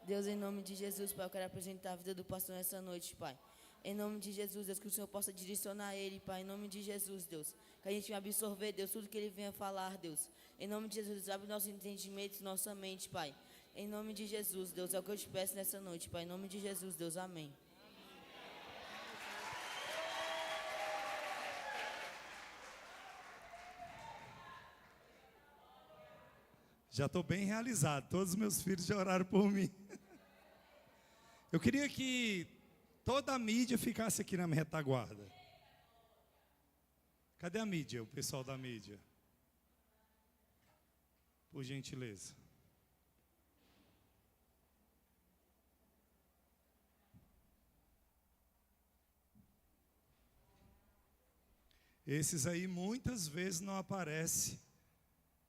Deus, em nome de Jesus, Pai, eu quero apresentar a vida do pastor nessa noite, Pai. Em nome de Jesus, Deus, que o Senhor possa direcionar ele, Pai. Em nome de Jesus, Deus. Que a gente venha absorver, Deus, tudo que ele venha falar, Deus. Em nome de Jesus, abre nossos entendimentos, nossa mente, Pai. Em nome de Jesus, Deus, é o que eu te peço nessa noite, Pai. Em nome de Jesus, Deus, amém. Já estou bem realizado. Todos os meus filhos já oraram por mim. Eu queria que toda a mídia ficasse aqui na minha retaguarda. Cadê a mídia, o pessoal da mídia? Por gentileza. Esses aí muitas vezes não aparecem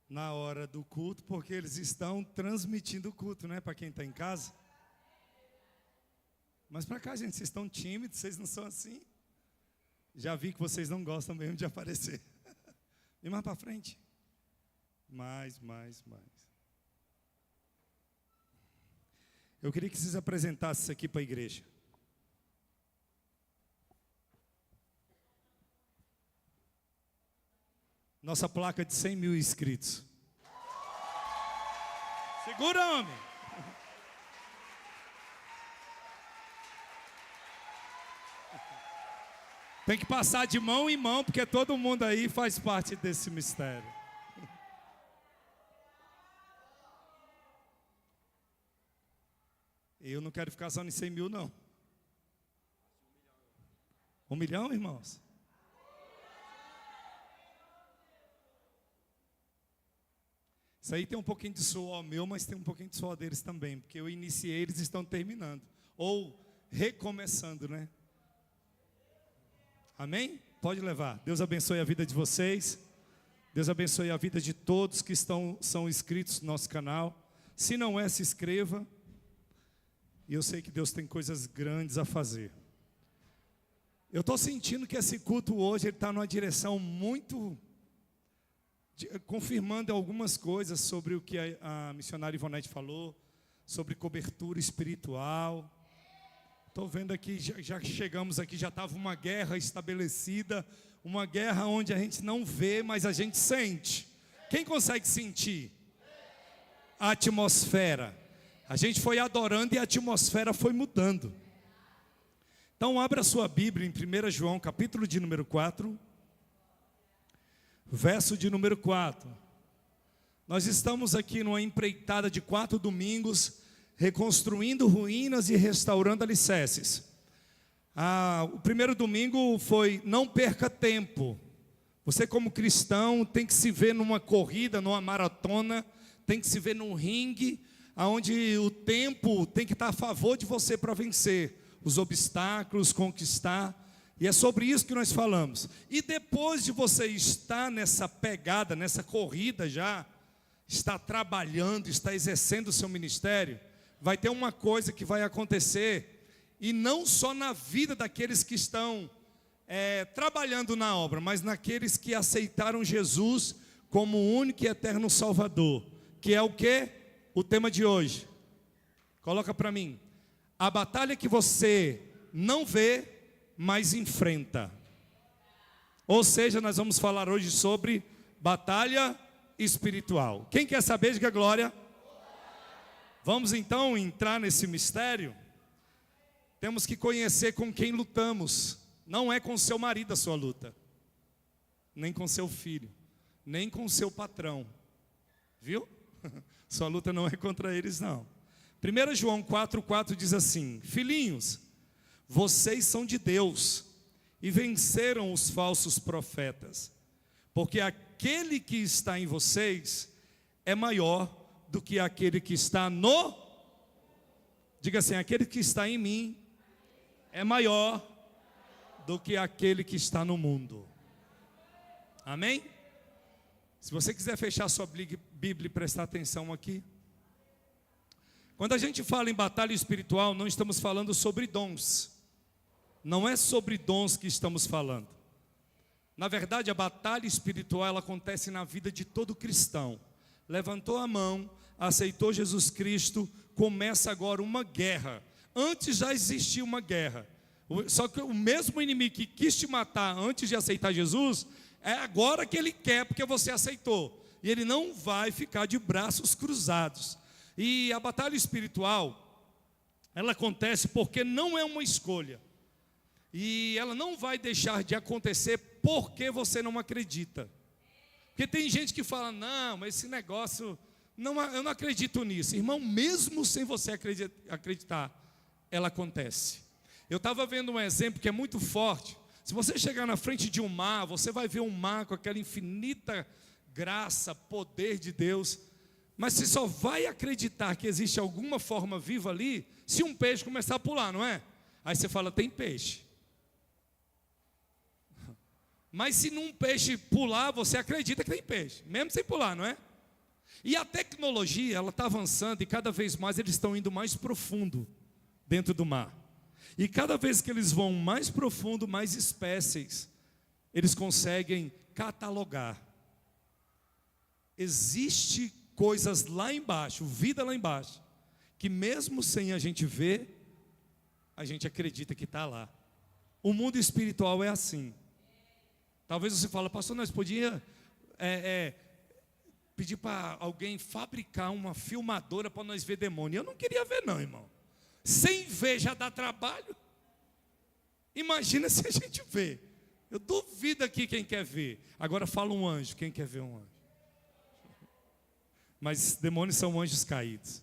na hora do culto, porque eles estão transmitindo o culto, né? Para quem está em casa. Mas para cá, gente, vocês estão tímidos, vocês não são assim. Já vi que vocês não gostam mesmo de aparecer. E mais para frente. Mais. Eu queria que vocês apresentassem isso aqui para a igreja. Nossa placa de 100 mil inscritos. Segura, homem. Tem que passar de mão em mão, porque todo mundo aí faz parte desse mistério. Eu não quero ficar só em 100 mil, não. 1 milhão, irmãos? Isso aí tem um pouquinho de suor meu, mas tem um pouquinho de suor deles também, porque eu iniciei, eles estão terminando. Ou recomeçando, né? Amém? Pode levar. Deus abençoe a vida de vocês. Deus abençoe a vida de todos que são inscritos no nosso canal. Se não é, se inscreva. E eu sei que Deus tem coisas grandes a fazer. Eu estou sentindo que esse culto hoje está numa direção muito... confirmando algumas coisas sobre o que a missionária Ivonete falou, sobre cobertura espiritual. Estou vendo aqui, já chegamos aqui, já estava uma guerra estabelecida, uma guerra onde a gente não vê, mas a gente sente. Quem consegue sentir? A atmosfera. A gente foi adorando e a atmosfera foi mudando. Então abra sua Bíblia em 1 João, capítulo de número 4. Verso de número 4. Nós estamos aqui numa empreitada de 4 domingos, reconstruindo ruínas e restaurando alicerces. O primeiro domingo foi não perca tempo. Você como cristão tem que se ver numa corrida, numa maratona, tem que se ver num ringue, onde o tempo tem que estar a favor de você para vencer os obstáculos, conquistar. E é sobre isso que nós falamos. E depois de você estar nessa pegada, nessa corrida já, está trabalhando, está exercendo o seu ministério, vai ter uma coisa que vai acontecer, e não só na vida daqueles que estão trabalhando na obra, mas naqueles que aceitaram Jesus como o único e eterno Salvador, que é o quê? O tema de hoje. Coloca para mim. A batalha que você não vê, mas enfrenta. Ou seja, nós vamos falar hoje sobre batalha espiritual. Quem quer saber, diga glória. Vamos então entrar nesse mistério. Temos que conhecer com quem lutamos. Não é com seu marido a sua luta, nem com seu filho, nem com seu patrão. Viu? Sua luta não é contra eles, não. 1 João 4,4 diz assim: filhinhos, vocês são de Deus e venceram os falsos profetas, porque aquele que está em vocês é maior do que aquele que está no... Diga assim, aquele que está em mim é maior do que aquele que está no mundo. Amém? Se você quiser fechar sua Bíblia e prestar atenção aqui. Quando a gente fala em batalha espiritual, não estamos falando sobre dons. Não é sobre dons que estamos falando. Na verdade, a batalha espiritual ela acontece na vida de todo cristão. Levantou a mão, aceitou Jesus Cristo começa agora uma guerra. Antes já existia uma guerra. Só que o mesmo inimigo que quis te matar antes de aceitar Jesus, é agora que ele quer, porque você aceitou. E ele não vai ficar de braços cruzados. E a batalha espiritual, ela acontece porque não é uma escolha. E ela não vai deixar de acontecer porque você não acredita. Porque tem gente que fala, não, esse negócio, não, eu não acredito nisso. Irmão, mesmo sem você acreditar, ela acontece. Eu estava vendo um exemplo que é muito forte. Se você chegar na frente de um mar, você vai ver um mar com aquela infinita graça, poder de Deus. Mas você só vai acreditar que existe alguma forma viva ali, se um peixe começar a pular, não é? Aí você fala, tem peixe. Mas se num peixe pular, você acredita que tem peixe, mesmo sem pular, não é? E a tecnologia, ela está avançando e cada vez mais eles estão indo mais profundo dentro do mar. E cada vez que eles vão mais profundo, mais espécies eles conseguem catalogar. Existe coisas lá embaixo, vida lá embaixo, que mesmo sem a gente ver, a gente acredita que está lá. O mundo espiritual é assim. Talvez você fale, pastor, nós podíamos pedir para alguém fabricar uma filmadora para nós ver demônio. Eu não queria ver não, irmão. Sem ver já dá trabalho. Imagina se a gente vê. Eu duvido aqui quem quer ver. Agora fala um anjo, quem quer ver um anjo? Mas demônios são anjos caídos.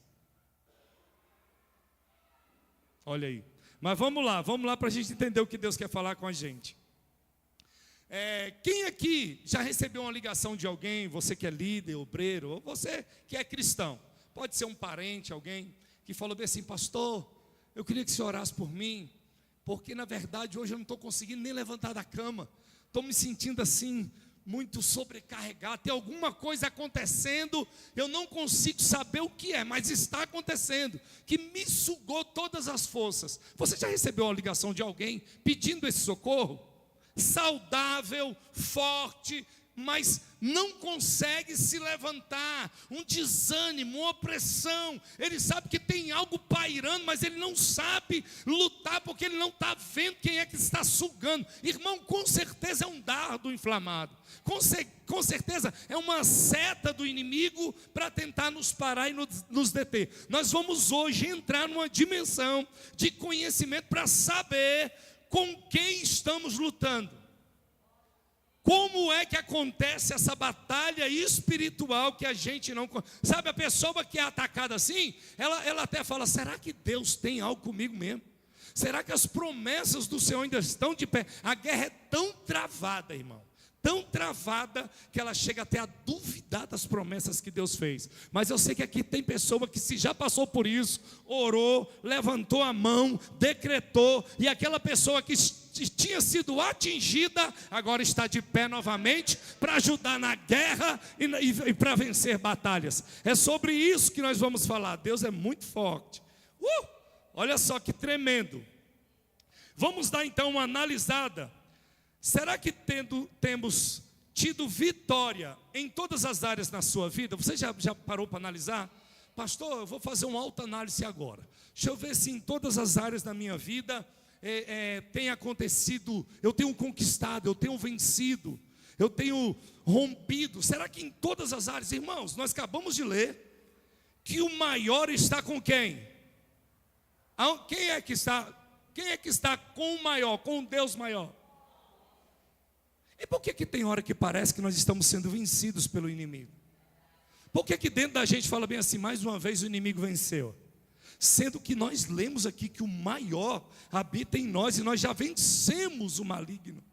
Olha aí. Mas vamos lá para a gente entender o que Deus quer falar com a gente. Quem aqui já recebeu uma ligação de alguém, você que é líder, obreiro, ou você que é cristão, pode ser um parente, alguém, que falou bem assim, pastor, eu queria que você orasse por mim, porque na verdade hoje eu não estou conseguindo nem levantar da cama, estou me sentindo assim, muito sobrecarregado, tem alguma coisa acontecendo, eu não consigo saber o que é, mas está acontecendo, que me sugou todas as forças. Você já recebeu a ligação de alguém pedindo esse socorro? Saudável, forte, mas não consegue se levantar, um desânimo, uma opressão, ele sabe que tem algo pairando, mas ele não sabe lutar, porque ele não está vendo quem é que está sugando. Irmão, com certeza é um dardo inflamado, com certeza é uma seta do inimigo para tentar nos parar e nos deter. Nós vamos hoje entrar numa dimensão de conhecimento para saber com quem estamos lutando. Como é que acontece essa batalha espiritual que a gente não... Sabe, a pessoa que é atacada assim, ela até fala, será que Deus tem algo comigo mesmo? Será que as promessas do Senhor ainda estão de pé? A guerra é tão travada, irmão, tão travada, que ela chega até a duvidar das promessas que Deus fez. Mas eu sei que aqui tem pessoa que se já passou por isso, orou, levantou a mão, decretou, e aquela pessoa que tinha sido atingida, agora está de pé novamente, para ajudar na guerra e para vencer batalhas. É sobre isso que nós vamos falar. Deus é muito forte. Olha só que tremendo. Vamos dar então uma analisada. Será que temos tido vitória em todas as áreas na sua vida? Você já parou para analisar? Pastor, eu vou fazer uma autoanálise agora. Deixa eu ver se em todas as áreas da minha vida tem acontecido, eu tenho conquistado, eu tenho vencido, eu tenho rompido. Será que em todas as áreas, irmãos, nós acabamos de ler que o maior está com quem? Quem é que está com o maior, com o Deus maior? E por que tem hora que parece que nós estamos sendo vencidos pelo inimigo? Por que dentro da gente fala bem assim, mais uma vez o inimigo venceu? Sendo que nós lemos aqui que o maior habita em nós e nós já vencemos o maligno.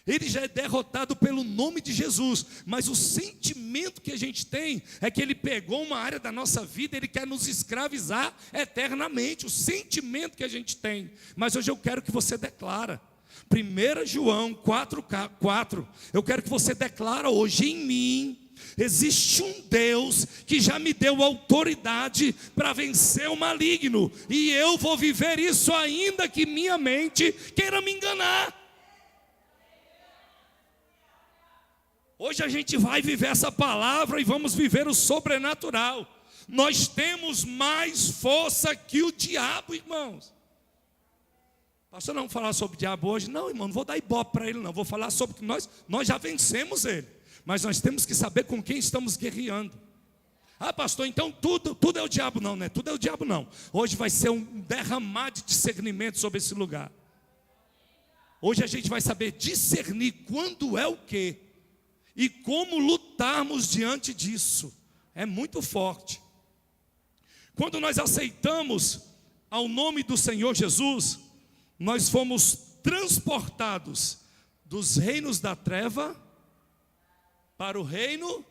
Ele já é derrotado pelo nome de Jesus, mas o sentimento que a gente tem é que ele pegou uma área da nossa vida, ele quer nos escravizar eternamente, o sentimento que a gente tem. Mas hoje eu quero que você declara, 1 João 4,4, eu quero que você declara hoje, em mim existe um Deus que já me deu autoridade para vencer o maligno, e eu vou viver isso ainda que minha mente queira me enganar. Hoje a gente vai viver essa palavra e vamos viver o sobrenatural. Nós temos mais força que o diabo, irmãos. Pastor, não vamos falar sobre o diabo hoje? Não, irmão, não vou dar ibope para ele, não. Vou falar sobre que nós já vencemos ele. Mas nós temos que saber com quem estamos guerreando. Ah, pastor, então tudo é o diabo. Não, não é tudo é o diabo, não. Hoje vai ser um derramar de discernimento sobre esse lugar. Hoje a gente vai saber discernir quando é o quê. E como lutarmos diante disso. É muito forte. Quando nós aceitamos ao nome do Senhor Jesus, nós fomos transportados dos reinos da treva para o reino.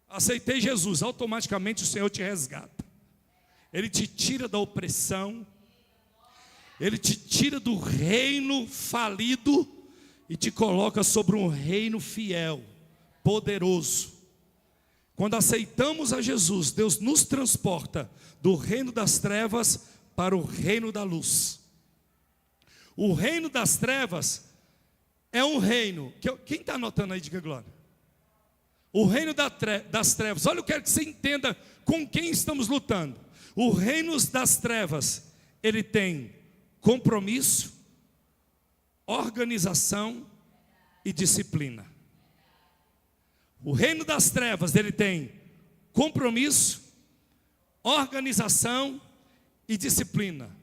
Aceitei Jesus, automaticamente o Senhor te resgata. Ele te tira da opressão. Ele te tira do reino falido e te coloca sobre um reino fiel, poderoso. Quando aceitamos a Jesus, Deus nos transporta do reino das trevas para o reino da luz. O reino das trevas é um reino, quem está anotando aí, diga glória. O reino das trevas, olha, eu quero que você entenda com quem estamos lutando. O reino das trevas, ele tem compromisso, organização e disciplina. O reino das trevas, ele tem compromisso, organização e disciplina.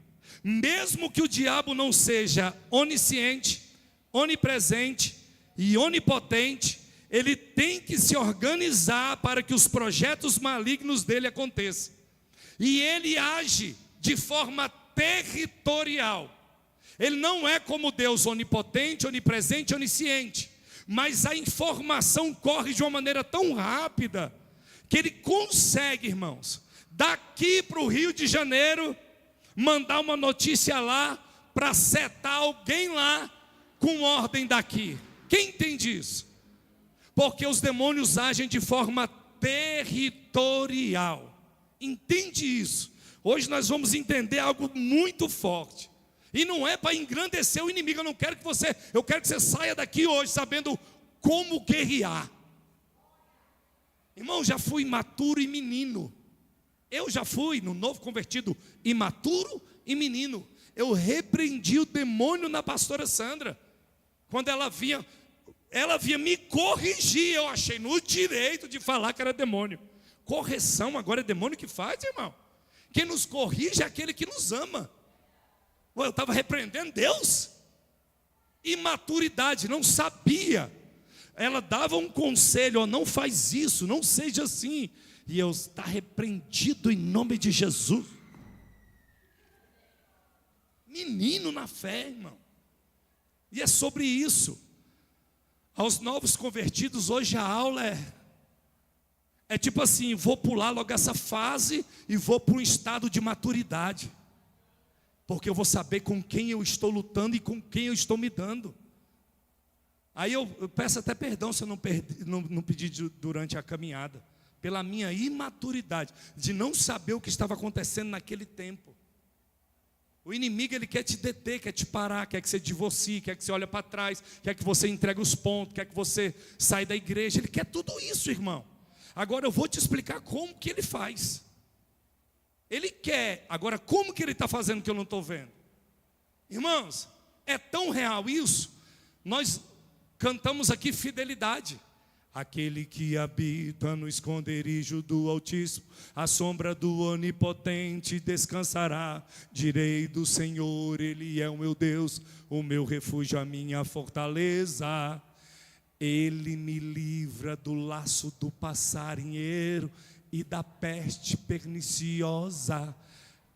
Mesmo que o diabo não seja onisciente, onipresente e onipotente, ele tem que se organizar para que os projetos malignos dele aconteçam. E ele age de forma territorial. Ele não é como Deus onipotente, onipresente, onisciente. Mas a informação corre de uma maneira tão rápida que ele consegue, irmãos, daqui para o Rio de Janeiro, mandar uma notícia lá para setar alguém lá com ordem daqui. Quem entende isso? Porque os demônios agem de forma territorial. Entende isso? Hoje nós vamos entender algo muito forte. E não é para engrandecer o inimigo. Eu quero que você saia daqui hoje sabendo como guerrear. Irmão, já fui imaturo e menino. Eu já fui, no novo convertido, imaturo e menino. Eu repreendi o demônio na pastora Sandra. Quando ela vinha me corrigir. Eu achei no direito de falar que era demônio. Correção agora é demônio que faz, irmão. Quem nos corrige é aquele que nos ama. Eu estava repreendendo Deus. Imaturidade, não sabia. Ela dava um conselho, não faz isso, não seja assim. E eu, está repreendido em nome de Jesus. Menino na fé, irmão. E é sobre isso. Aos novos convertidos, hoje a aula é tipo assim, vou pular logo essa fase e vou para um estado de maturidade. Porque eu vou saber com quem eu estou lutando e com quem eu estou me dando. Aí eu peço até perdão se eu não pedi durante a caminhada. Pela minha imaturidade, de não saber o que estava acontecendo naquele tempo. O inimigo, ele quer te deter, quer te parar, quer que você divorcie, quer que você olhe para trás, quer que você entregue os pontos, quer que você saia da igreja. Ele quer tudo isso, irmão. Agora eu vou te explicar como que ele faz. Ele quer, agora como que ele está fazendo que eu não estou vendo? Irmãos, é tão real isso. Nós cantamos aqui fidelidade. Aquele que habita no esconderijo do Altíssimo, a sombra do Onipotente descansará. Direi do Senhor, Ele é o meu Deus, o meu refúgio, a minha fortaleza. Ele me livra do laço do passarinheiro e da peste perniciosa.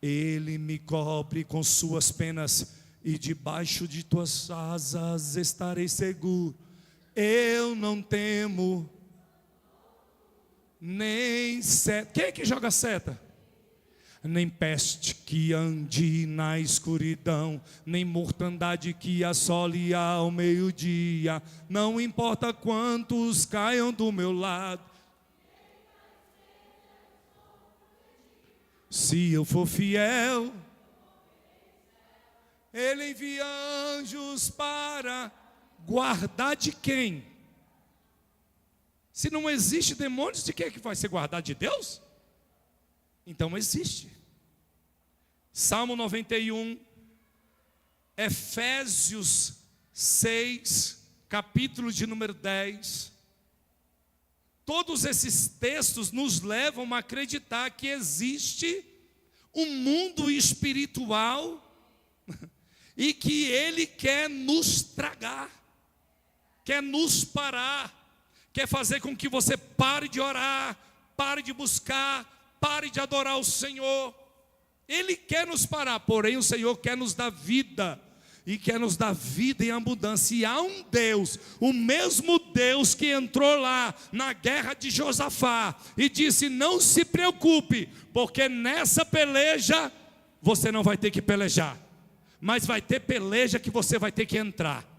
Ele me cobre com suas penas e debaixo de tuas asas estarei seguro. Eu não temo nem seta. Quem é que joga seta? Nem peste que ande na escuridão, nem mortandade que assole ao meio-dia. Não importa quantos caiam do meu lado, se eu for fiel, Ele envia anjos para guardar de quem? Se não existe demônios, de quem é que vai ser guardado? De Deus? Então existe. Salmo 91, Efésios 6, capítulo de número 10. Todos esses textos nos levam a acreditar que existe um mundo espiritual e que ele quer nos tragar, quer nos parar, quer fazer com que você pare de orar, pare de buscar, pare de adorar o Senhor. Ele quer nos parar, porém o Senhor quer nos dar vida, e quer nos dar vida em abundância. E há um Deus, o mesmo Deus que entrou lá na guerra de Josafá e disse: não se preocupe, porque nessa peleja você não vai ter que pelejar, mas vai ter peleja que você vai ter que entrar.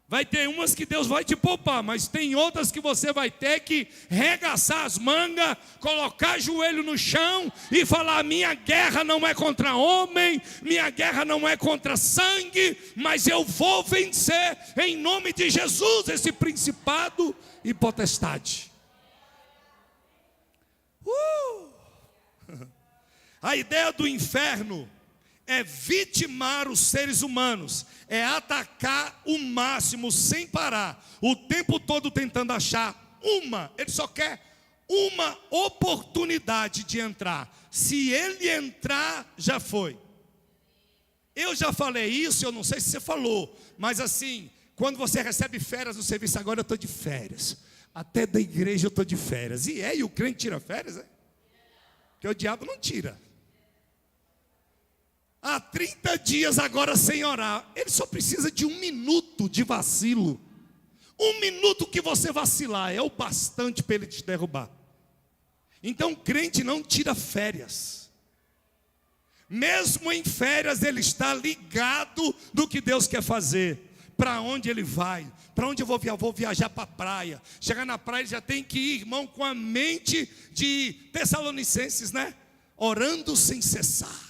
Vai ter umas que Deus vai te poupar, mas tem outras que você vai ter que regaçar as mangas, colocar joelho no chão e falar: minha guerra não é contra homem, minha guerra não é contra sangue, mas eu vou vencer em nome de Jesus esse principado e potestade. A ideia do inferno é vitimar os seres humanos, é atacar o máximo sem parar, o tempo todo tentando achar ele só quer uma oportunidade de entrar. Se ele entrar, já foi. Eu já falei isso, eu não sei se você falou, mas assim, quando você recebe férias no serviço, agora eu estou de férias, até da igreja eu estou de férias, e o crente tira férias, é? Porque o diabo não tira. Há 30 dias agora sem orar. Ele só precisa de 1 minuto de vacilo. 1 minuto que você vacilar é o bastante para ele te derrubar. Então o crente não tira férias. Mesmo em férias ele está ligado no que Deus quer fazer. Para onde ele vai? Para onde eu vou viajar? Vou viajar para a praia. Chegar na praia ele já tem que ir, irmão, com a mente de Tessalonicenses, né? Orando sem cessar.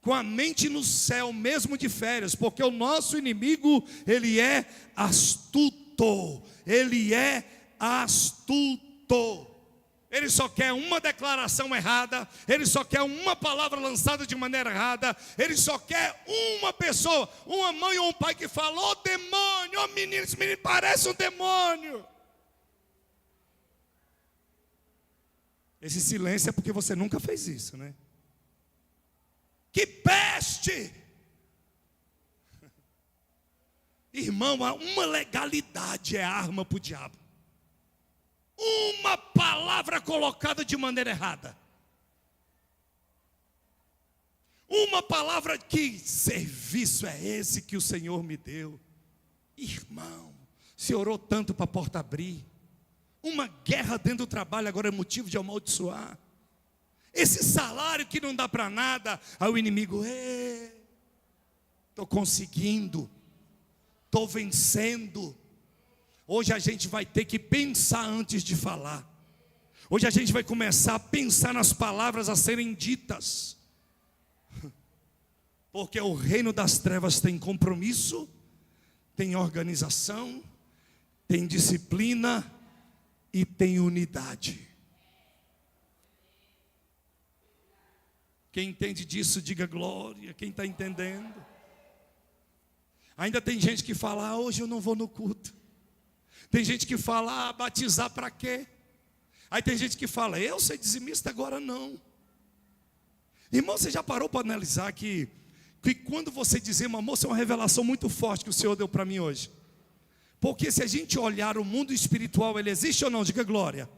Com a mente no céu, mesmo de férias, porque o nosso inimigo, ele é astuto, ele só quer uma declaração errada, ele só quer uma palavra lançada de maneira errada, ele só quer uma pessoa, uma mãe ou um pai que fala: ô demônio, ô menino, esse menino parece um demônio. Esse silêncio é porque você nunca fez isso, né? Que peste! Irmão, uma legalidade é arma para o diabo. Uma palavra colocada de maneira errada. Uma palavra: que serviço é esse que o Senhor me deu? Irmão, se orou tanto para a porta abrir. Uma guerra dentro do trabalho agora é motivo de amaldiçoar. Esse salário que não dá para nada, aí o inimigo: estou conseguindo, estou vencendo. Hoje a gente vai ter que pensar antes de falar. Hoje a gente vai começar a pensar nas palavras a serem ditas. Porque o reino das trevas tem compromisso, tem organização, tem disciplina e tem unidade. Quem entende disso, diga glória. Quem está entendendo? Ainda tem gente que fala: hoje eu não vou no culto. Tem gente que fala: batizar para quê? Aí tem gente que fala: eu ser dizimista agora não. Irmão, você já parou para analisar que quando você dizima, moça, é uma revelação muito forte que o Senhor deu para mim hoje. Porque se a gente olhar o mundo espiritual, ele existe ou não? Diga glória.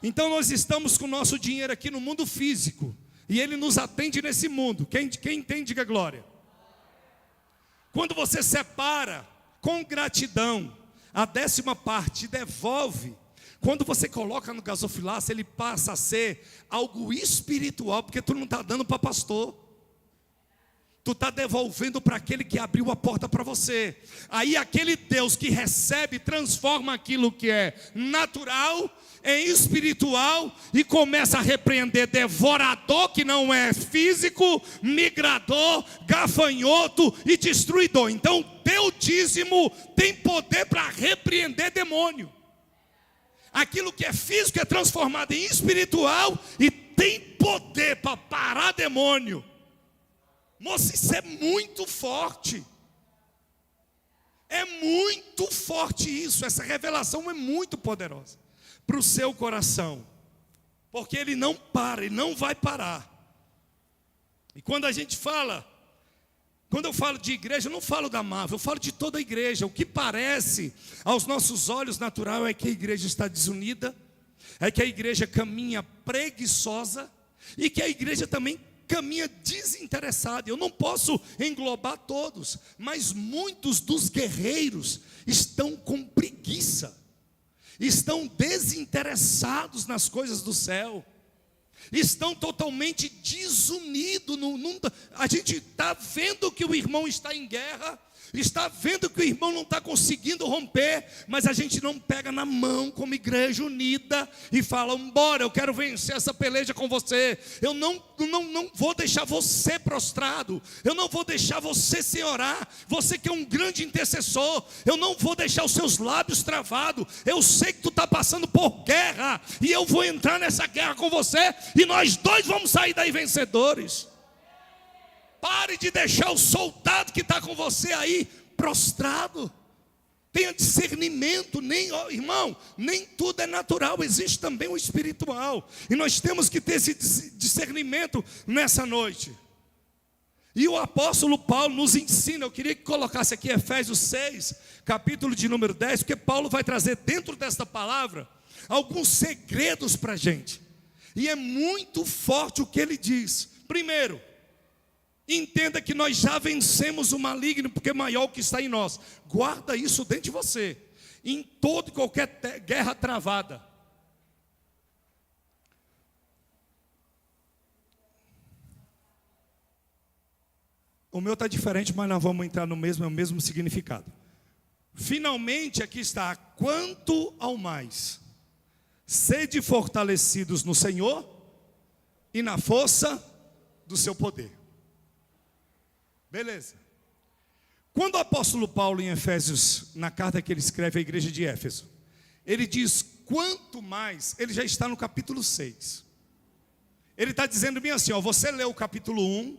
Então nós estamos com o nosso dinheiro aqui no mundo físico, e ele nos atende nesse mundo. Quem entende, diga glória. Quando você separa com gratidão a 10ª parte, devolve. Quando você coloca no gasofilaço, ele passa a ser algo espiritual, porque tu não está dando para pastor. Tu está devolvendo para aquele que abriu a porta para você. Aí aquele Deus que recebe, transforma aquilo que é natural em espiritual e começa a repreender devorador, que não é físico, migrador, gafanhoto e destruidor. Então teu dízimo tem poder para repreender demônio. Aquilo que é físico é transformado em espiritual e tem poder para parar demônio. Moça, isso é muito forte. É muito forte isso. Essa revelação é muito poderosa para o seu coração. Porque ele não para, ele não vai parar. E quando a gente fala, quando eu falo de igreja, eu não falo da Marvel, eu falo de toda a igreja. O que parece aos nossos olhos natural é que a igreja está desunida, é que a igreja caminha preguiçosa e que a igreja também caminha desinteressada. Eu não posso englobar todos, mas muitos dos guerreiros estão com preguiça, estão desinteressados nas coisas do céu, estão totalmente desunidos. A gente está vendo que o irmão está em guerra, está vendo que o irmão não está conseguindo romper, mas a gente não pega na mão como igreja unida e fala: embora, eu quero vencer essa peleja com você, eu não vou deixar você prostrado, eu não vou deixar você sem orar, você que é um grande intercessor, eu não vou deixar os seus lábios travados, eu sei que tu está passando por guerra, e eu vou entrar nessa guerra com você, e nós dois vamos sair daí vencedores. Pare de deixar o soldado que está com você aí prostrado. Tenha discernimento, irmão, nem tudo é natural, existe também o espiritual. E nós temos que ter esse discernimento nessa noite. E o apóstolo Paulo nos ensina, eu queria que colocasse aqui Efésios 6, capítulo de número 10, porque Paulo vai trazer dentro desta palavra alguns segredos para a gente. E é muito forte o que ele diz. Primeiro, entenda que nós já vencemos o maligno, porque é maior o que está em nós. Guarda isso dentro de você. Em toda e qualquer guerra travada. O meu está diferente, mas nós vamos entrar no mesmo, é o mesmo significado. Finalmente aqui está: quanto ao mais, sede fortalecidos no Senhor e na força do seu poder. Beleza. Quando o apóstolo Paulo em Efésios, na carta que ele escreve à igreja de Éfeso, ele diz quanto mais, ele já está no capítulo 6. Ele está dizendo bem assim, ó, você lê o capítulo 1,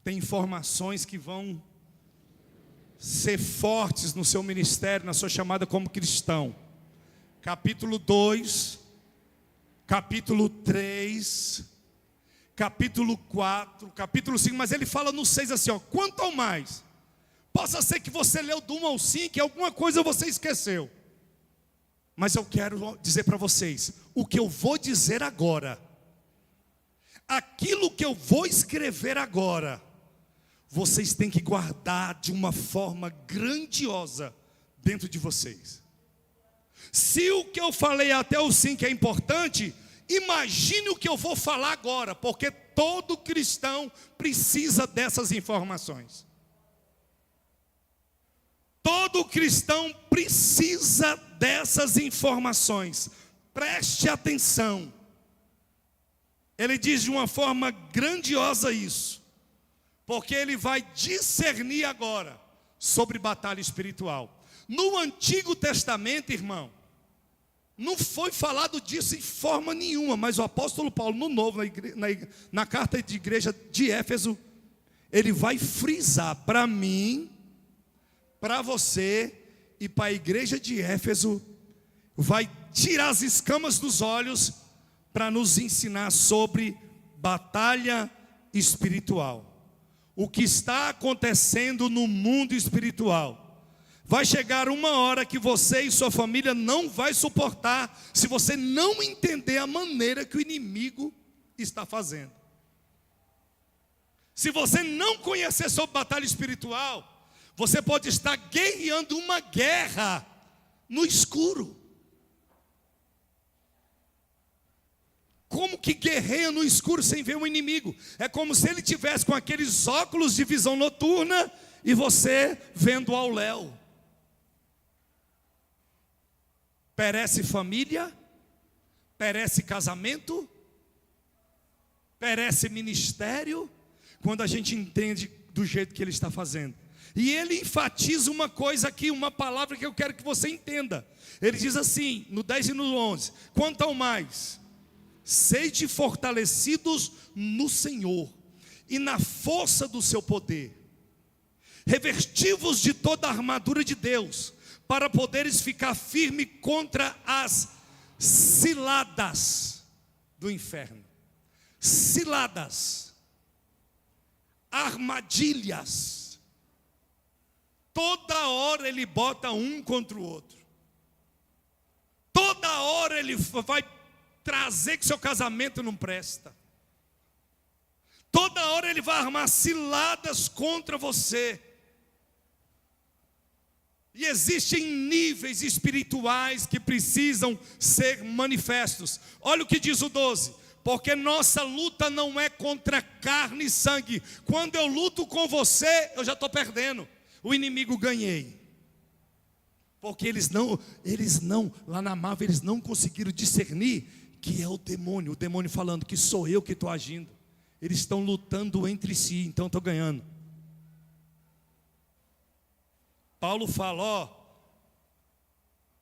tem informações que vão ser fortes no seu ministério, na sua chamada como cristão. Capítulo 2, capítulo 3, capítulo 4, capítulo 5, mas ele fala no 6 assim, ó, quanto ao mais, possa ser que você leu do 1 ao 5 e alguma coisa você esqueceu, mas eu quero dizer para vocês, o que eu vou dizer agora, aquilo que eu vou escrever agora, vocês têm que guardar de uma forma grandiosa dentro de vocês. Se o que eu falei até o 5 é importante, imagine o que eu vou falar agora, porque todo cristão precisa dessas informações. Todo cristão precisa dessas informações. Preste atenção. Ele diz de uma forma grandiosa isso, porque ele vai discernir agora sobre batalha espiritual. No Antigo Testamento, irmão, não foi falado disso em forma nenhuma, mas o apóstolo Paulo, no Novo, na carta de igreja de Éfeso, ele vai frisar para mim, para você e para a igreja de Éfeso, vai tirar as escamas dos olhos para nos ensinar sobre batalha espiritual. O que está acontecendo no mundo espiritual. Vai chegar uma hora que você e sua família não vai suportar, se você não entender a maneira que o inimigo está fazendo. Se você não conhecer sobre batalha espiritual, você pode estar guerreando uma guerra no escuro. Como que guerreia no escuro sem ver o inimigo? É como se ele tivesse com aqueles óculos de visão noturna e você vendo ao léu. Perece família, perece casamento, perece ministério, quando a gente entende do jeito que ele está fazendo. E ele enfatiza uma coisa aqui, uma palavra que eu quero que você entenda. Ele diz assim, no 10 e no 11: quanto ao mais, sede fortalecidos no Senhor e na força do seu poder. Revesti-vos de toda a armadura de Deus, para poderes ficar firme contra as ciladas do inferno. Ciladas, armadilhas. Toda hora ele bota um contra o outro. Toda hora ele vai trazer que seu casamento não presta. Toda hora ele vai armar ciladas contra você. E existem níveis espirituais que precisam ser manifestos. Olha o que diz o 12: porque nossa luta não é contra carne e sangue. Quando eu luto com você, eu já estou perdendo. O inimigo ganhei. Porque eles não, lá na Marvel, eles não conseguiram discernir que é o demônio falando que sou eu que estou agindo. Eles estão lutando entre si, então estou ganhando. Paulo fala,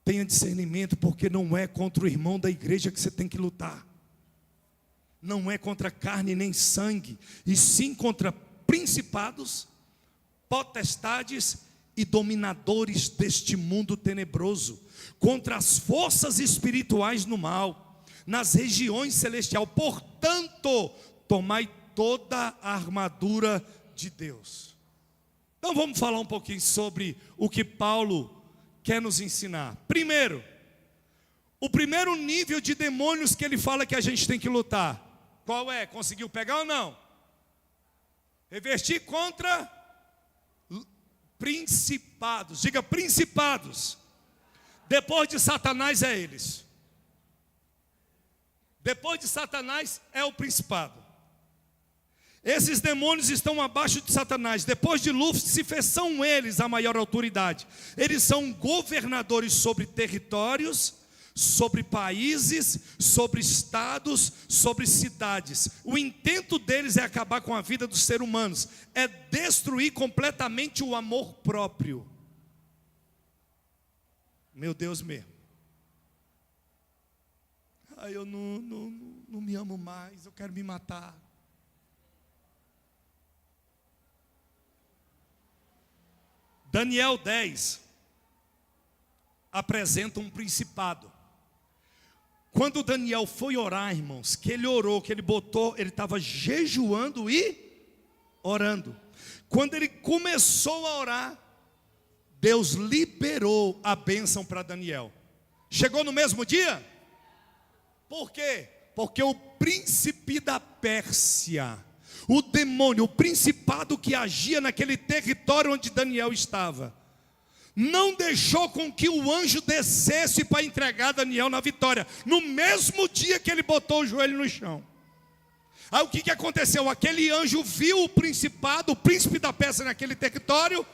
tenha discernimento, porque não é contra o irmão da igreja que você tem que lutar. Não é contra carne nem sangue, e sim contra principados, potestades e dominadores deste mundo tenebroso, contra as forças espirituais no mal, nas regiões celestiais. Portanto, tomai toda a armadura de Deus. Então vamos falar um pouquinho sobre o que Paulo quer nos ensinar. Primeiro, o primeiro nível de demônios que ele fala que a gente tem que lutar. Qual é? Conseguiu pegar ou não? Revestir contra principados. Diga principados. Depois de Satanás é eles. Depois de Satanás é o principado. Esses demônios estão abaixo de Satanás. Depois de Lúcifer, são eles a maior autoridade. Eles são governadores sobre territórios, sobre países, sobre estados, sobre cidades. O intento deles é acabar com a vida dos seres humanos. É destruir completamente o amor próprio. Meu Deus mesmo. Eu não me amo mais, eu quero me matar. Daniel 10 apresenta um principado. Quando Daniel foi orar, irmãos, que ele orou, que ele estava jejuando e orando. Quando ele começou a orar, Deus liberou a bênção para Daniel. Chegou no mesmo dia? Por quê? Porque o príncipe da Pérsia, o demônio, o principado que agia naquele território onde Daniel estava, não deixou com que o anjo descesse para entregar Daniel na vitória, no mesmo dia que ele botou o joelho no chão. Aí o que aconteceu? Aquele anjo viu o principado, o príncipe da Pérsia naquele território,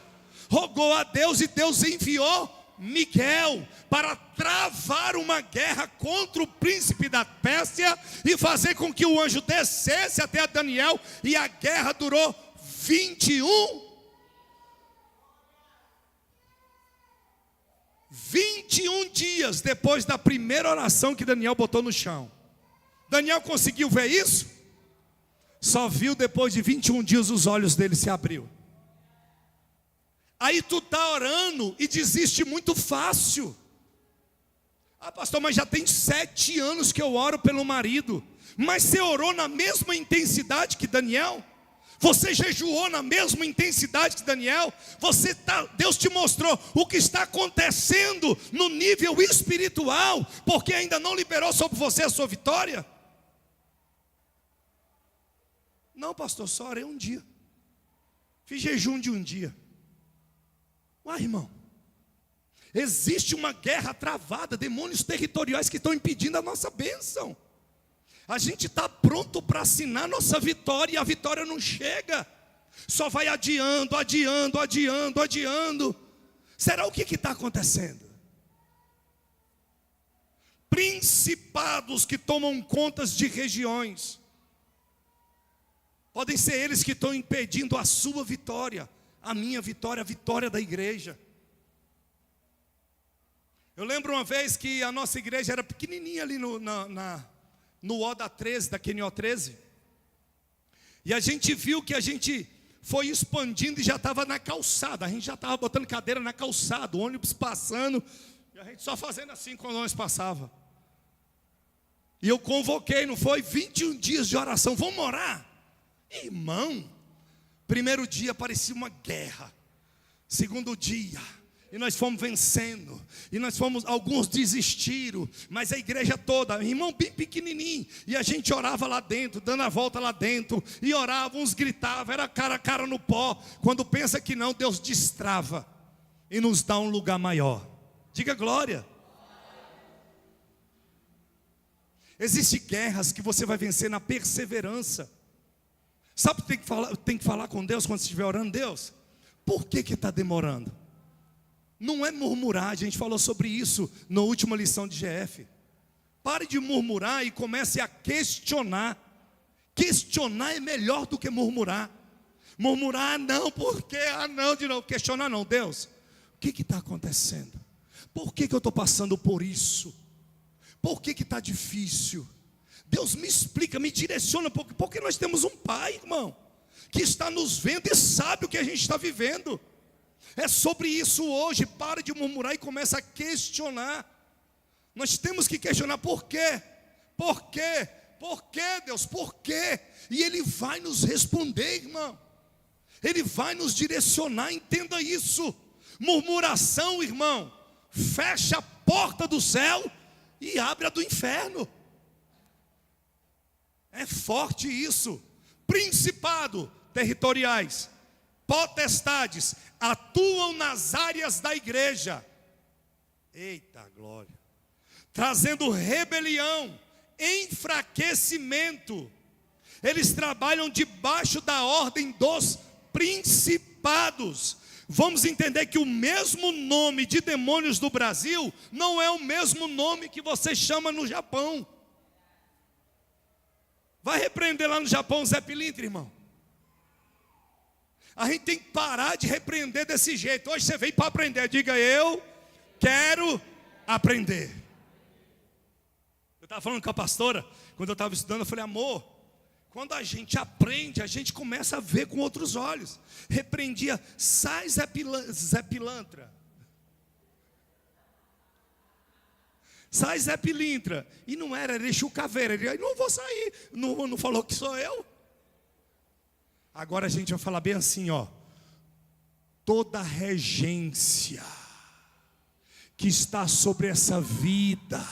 rogou a Deus e Deus enviou Miguel para travar uma guerra contra o príncipe da Pérsia e fazer com que o anjo descesse até a Daniel, e a guerra durou 21 dias depois da primeira oração que Daniel botou no chão. Daniel conseguiu ver isso? Só viu depois de 21 dias os olhos dele se abriu. Aí tu está orando e desiste muito fácil. Pastor, mas já tem 7 anos que eu oro pelo marido. Mas você orou na mesma intensidade que Daniel? Você jejuou na mesma intensidade que Daniel? Deus te mostrou o que está acontecendo no nível espiritual, porque ainda não liberou sobre você a sua vitória? Não, pastor, só orei um dia. Fiz jejum de um dia. Uai, irmão, existe uma guerra travada, demônios territoriais que estão impedindo a nossa bênção. A gente está pronto para assinar nossa vitória e a vitória não chega. Só vai adiando. Será o que está acontecendo? Principados que tomam contas de regiões. Podem ser eles que estão impedindo a sua vitória. a minha vitória, a vitória da igreja. Eu lembro uma vez que a nossa igreja era pequenininha ali no O da 13, da QNO 13. E a gente viu que a gente foi expandindo e já estava na calçada. A gente já estava botando cadeira na calçada, o ônibus passando. E a gente só fazendo assim quando o ônibus passava. E eu convoquei, não foi? 21 dias de oração, vamos orar? Irmão, primeiro dia parecia uma guerra. Segundo dia, e nós fomos vencendo. E nós fomos, alguns desistiram, mas a igreja toda, irmão, bem pequenininho. E a gente orava lá dentro, dando a volta lá dentro. E orava, uns gritavam, era cara a cara no pó. Quando pensa que não, Deus destrava e nos dá um lugar maior. Diga glória. Existem guerras que você vai vencer na perseverança. Sabe o que tem que falar com Deus quando você estiver orando? Deus, por que está demorando? Não é murmurar, a gente falou sobre isso na última lição de GF. Pare de murmurar e comece a questionar. Questionar é melhor do que murmurar. Murmurar, não, por quê? Não, de novo. Questionar não, Deus, o que está acontecendo? Por que eu estou passando por isso? Por que está difícil? Deus me explica, me direciona, porque nós temos um Pai, irmão, que está nos vendo e sabe o que a gente está vivendo. É sobre isso hoje. Para de murmurar e começa a questionar. Nós temos que questionar por quê? Por quê? Por quê, Deus? Por quê? E Ele vai nos responder, irmão. Ele vai nos direcionar, entenda isso. Murmuração, irmão, fecha a porta do céu e abre a do inferno. É forte isso. Principado, territoriais, potestades, atuam nas áreas da igreja. Eita glória. Trazendo rebelião, enfraquecimento. Eles trabalham debaixo da ordem dos principados. Vamos entender que o mesmo nome de demônios do Brasil não é o mesmo nome que você chama no Japão. Vai repreender lá no Japão Zé Pilintra, irmão. A gente tem que parar de repreender desse jeito. Hoje você veio para aprender. Diga, eu quero aprender. Eu estava falando com a pastora, quando eu estava estudando, eu falei, amor, quando a gente aprende, a gente começa a ver com outros olhos. Repreendia, sai Zé Pilantra. Sai Zé Pilintra. E não era Exu Caveira. Ele não vou sair. Não falou que sou eu. Agora a gente vai falar bem assim, ó. Toda regência que está sobre essa vida,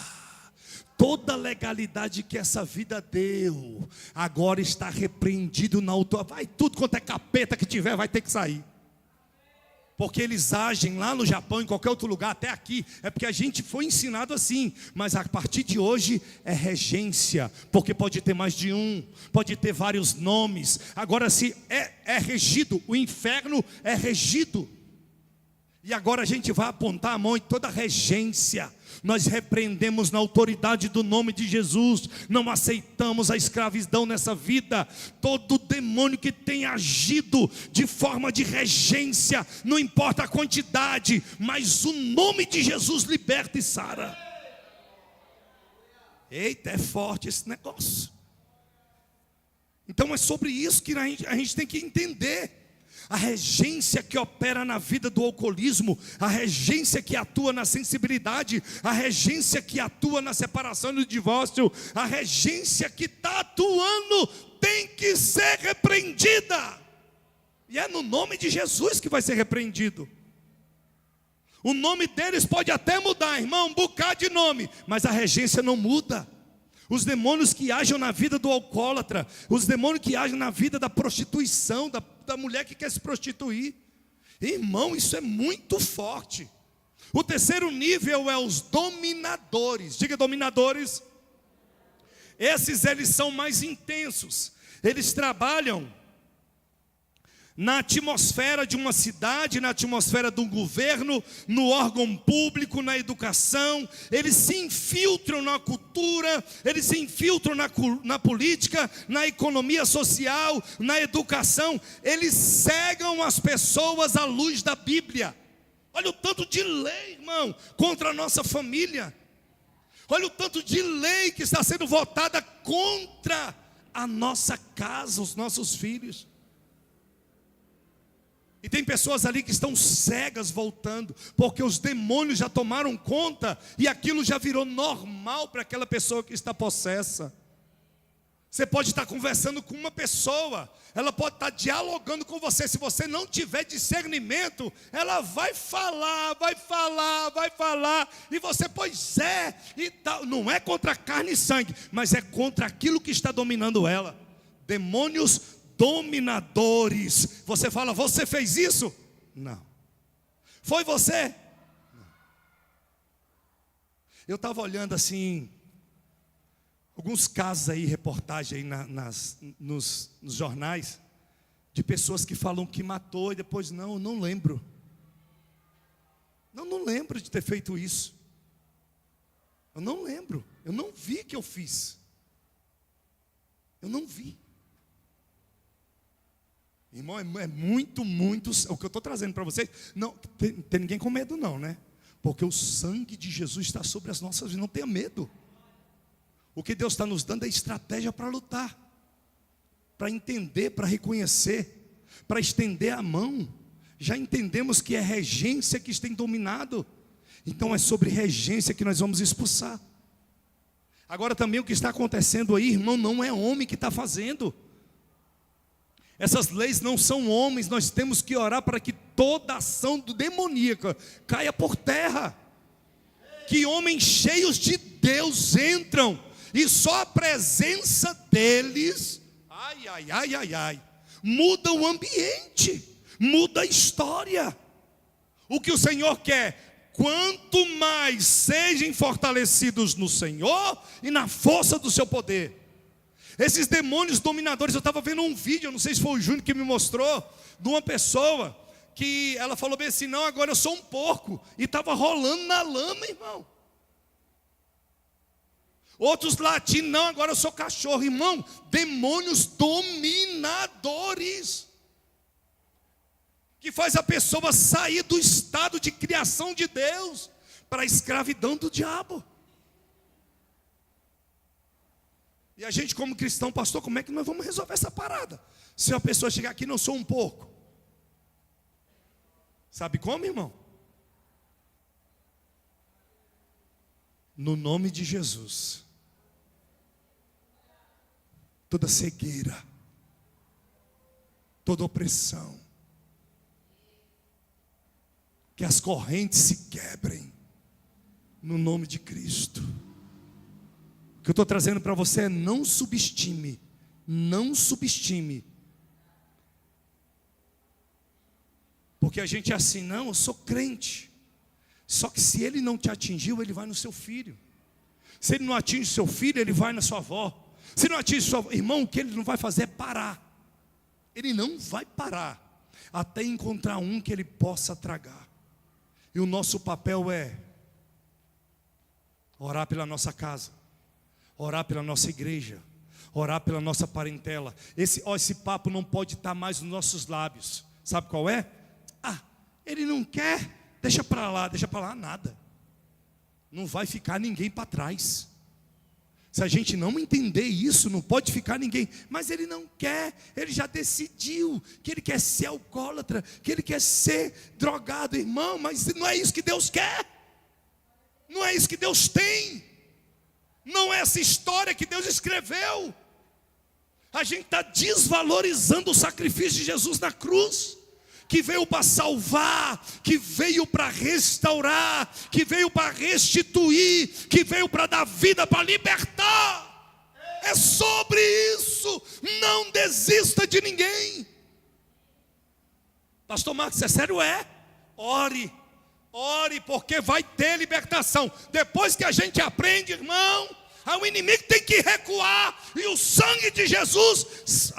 toda legalidade que essa vida deu, agora está repreendido na autoridade. Vai, tudo quanto é capeta que tiver, vai ter que sair. Porque eles agem lá no Japão, em qualquer outro lugar, até aqui. É porque a gente foi ensinado assim. Mas a partir de hoje é regência. Porque pode ter mais de um, pode ter vários nomes. Agora se é regido, o inferno é regido. E agora a gente vai apontar a mão em toda a regência. Nós repreendemos na autoridade do nome de Jesus. Não aceitamos a escravidão nessa vida. Todo demônio que tem agido de forma de regência, não importa a quantidade, mas o nome de Jesus liberta e sara. Eita, é forte esse negócio. Então é sobre isso que a gente tem que entender. A regência que opera na vida do alcoolismo, a regência que atua na sensibilidade, a regência que atua na separação e no divórcio, a regência que está atuando tem que ser repreendida. E é no nome de Jesus que vai ser repreendido. O nome deles pode até mudar, irmão, um bocado de nome, mas a regência não muda. Os demônios que agem na vida do alcoólatra, os demônios que agem na vida da prostituição, da mulher que quer se prostituir. Irmão, isso é muito forte. O terceiro nível é os dominadores. Diga, dominadores. Esses eles são mais intensos. Eles trabalham na atmosfera de uma cidade, na atmosfera de um governo, no órgão público, na educação. Eles se infiltram na cultura, eles se infiltram na política, na economia social, na educação. Eles cegam as pessoas à luz da Bíblia. Olha o tanto de lei, irmão, contra a nossa família. Olha o tanto de lei que está sendo votada contra a nossa casa, os nossos filhos. E tem pessoas ali que estão cegas voltando, porque os demônios já tomaram conta e aquilo já virou normal para aquela pessoa que está possessa. Você pode estar conversando com uma pessoa, ela pode estar dialogando com você. Se você não tiver discernimento, ela vai falar, e você, pois é, e tal. Não é contra carne e sangue, mas é contra aquilo que está dominando ela. Demônios dominadores. Você fala, você fez isso? Não. Foi você? Não. Eu estava olhando assim, alguns casos aí, reportagem aí nos jornais, de pessoas que falam que matou e depois, não lembro. Não lembro de ter feito isso. Eu não lembro. Eu não vi que eu fiz. Eu não vi. Irmão, é muito, o que eu estou trazendo para vocês. Não tem ninguém com medo não, né? Porque o sangue de Jesus está sobre as nossas vidas. Não tenha medo. O que Deus está nos dando é estratégia para lutar, para entender, para reconhecer, para estender a mão. Já entendemos que é regência que tem dominado. Então é sobre regência que nós vamos expulsar. Agora também o que está acontecendo aí, irmão, não é homem que está fazendo. Essas leis não são homens. Nós temos que orar para que toda ação demoníaca caia por terra. Que homens cheios de Deus entram, e só a presença deles, muda o ambiente, muda a história. O que o Senhor quer? Quanto mais sejam fortalecidos no Senhor e na força do seu poder. Esses demônios dominadores, eu estava vendo um vídeo, eu não sei se foi o Júnior que me mostrou, de uma pessoa que ela falou bem assim, não, agora eu sou um porco, e estava rolando na lama, irmão. Outros latindo, não, agora eu sou cachorro, irmão. Demônios dominadores, que faz a pessoa sair do estado de criação de Deus para a escravidão do diabo. E a gente como cristão, pastor, como é que nós vamos resolver essa parada? Se uma pessoa chegar aqui, não sou um porco. Sabe como, irmão? No nome de Jesus. Toda cegueira, toda opressão, que as correntes se quebrem, no nome de Cristo. O que eu estou trazendo para você é não subestime. Porque a gente é assim, não, eu sou crente. Só que se ele não te atingiu, ele vai no seu filho. Se ele não atinge o seu filho, ele vai na sua avó. Se não atinge o seu irmão, o que ele não vai fazer é parar. Ele não vai parar até encontrar um que ele possa tragar. E o nosso papel é orar pela nossa casa, orar pela nossa igreja, orar pela nossa parentela. Esse papo não pode estar mais nos nossos lábios. Sabe qual é? Ele não quer, deixa para lá, nada. Não vai ficar ninguém para trás. Se a gente não entender isso, não pode ficar ninguém. Mas ele não quer, ele já decidiu que ele quer ser alcoólatra, que ele quer ser drogado, irmão. Mas não é isso que Deus quer. Não é isso que Deus tem. Não é essa história que Deus escreveu. A gente está desvalorizando o sacrifício de Jesus na cruz, que veio para salvar, que veio para restaurar, que veio para restituir, que veio para dar vida, para libertar. É sobre isso. Não desista de ninguém. Pastor Marcos, é sério? Ore, porque vai ter libertação. Depois que a gente aprende, irmão, o inimigo tem que recuar, e o sangue de Jesus,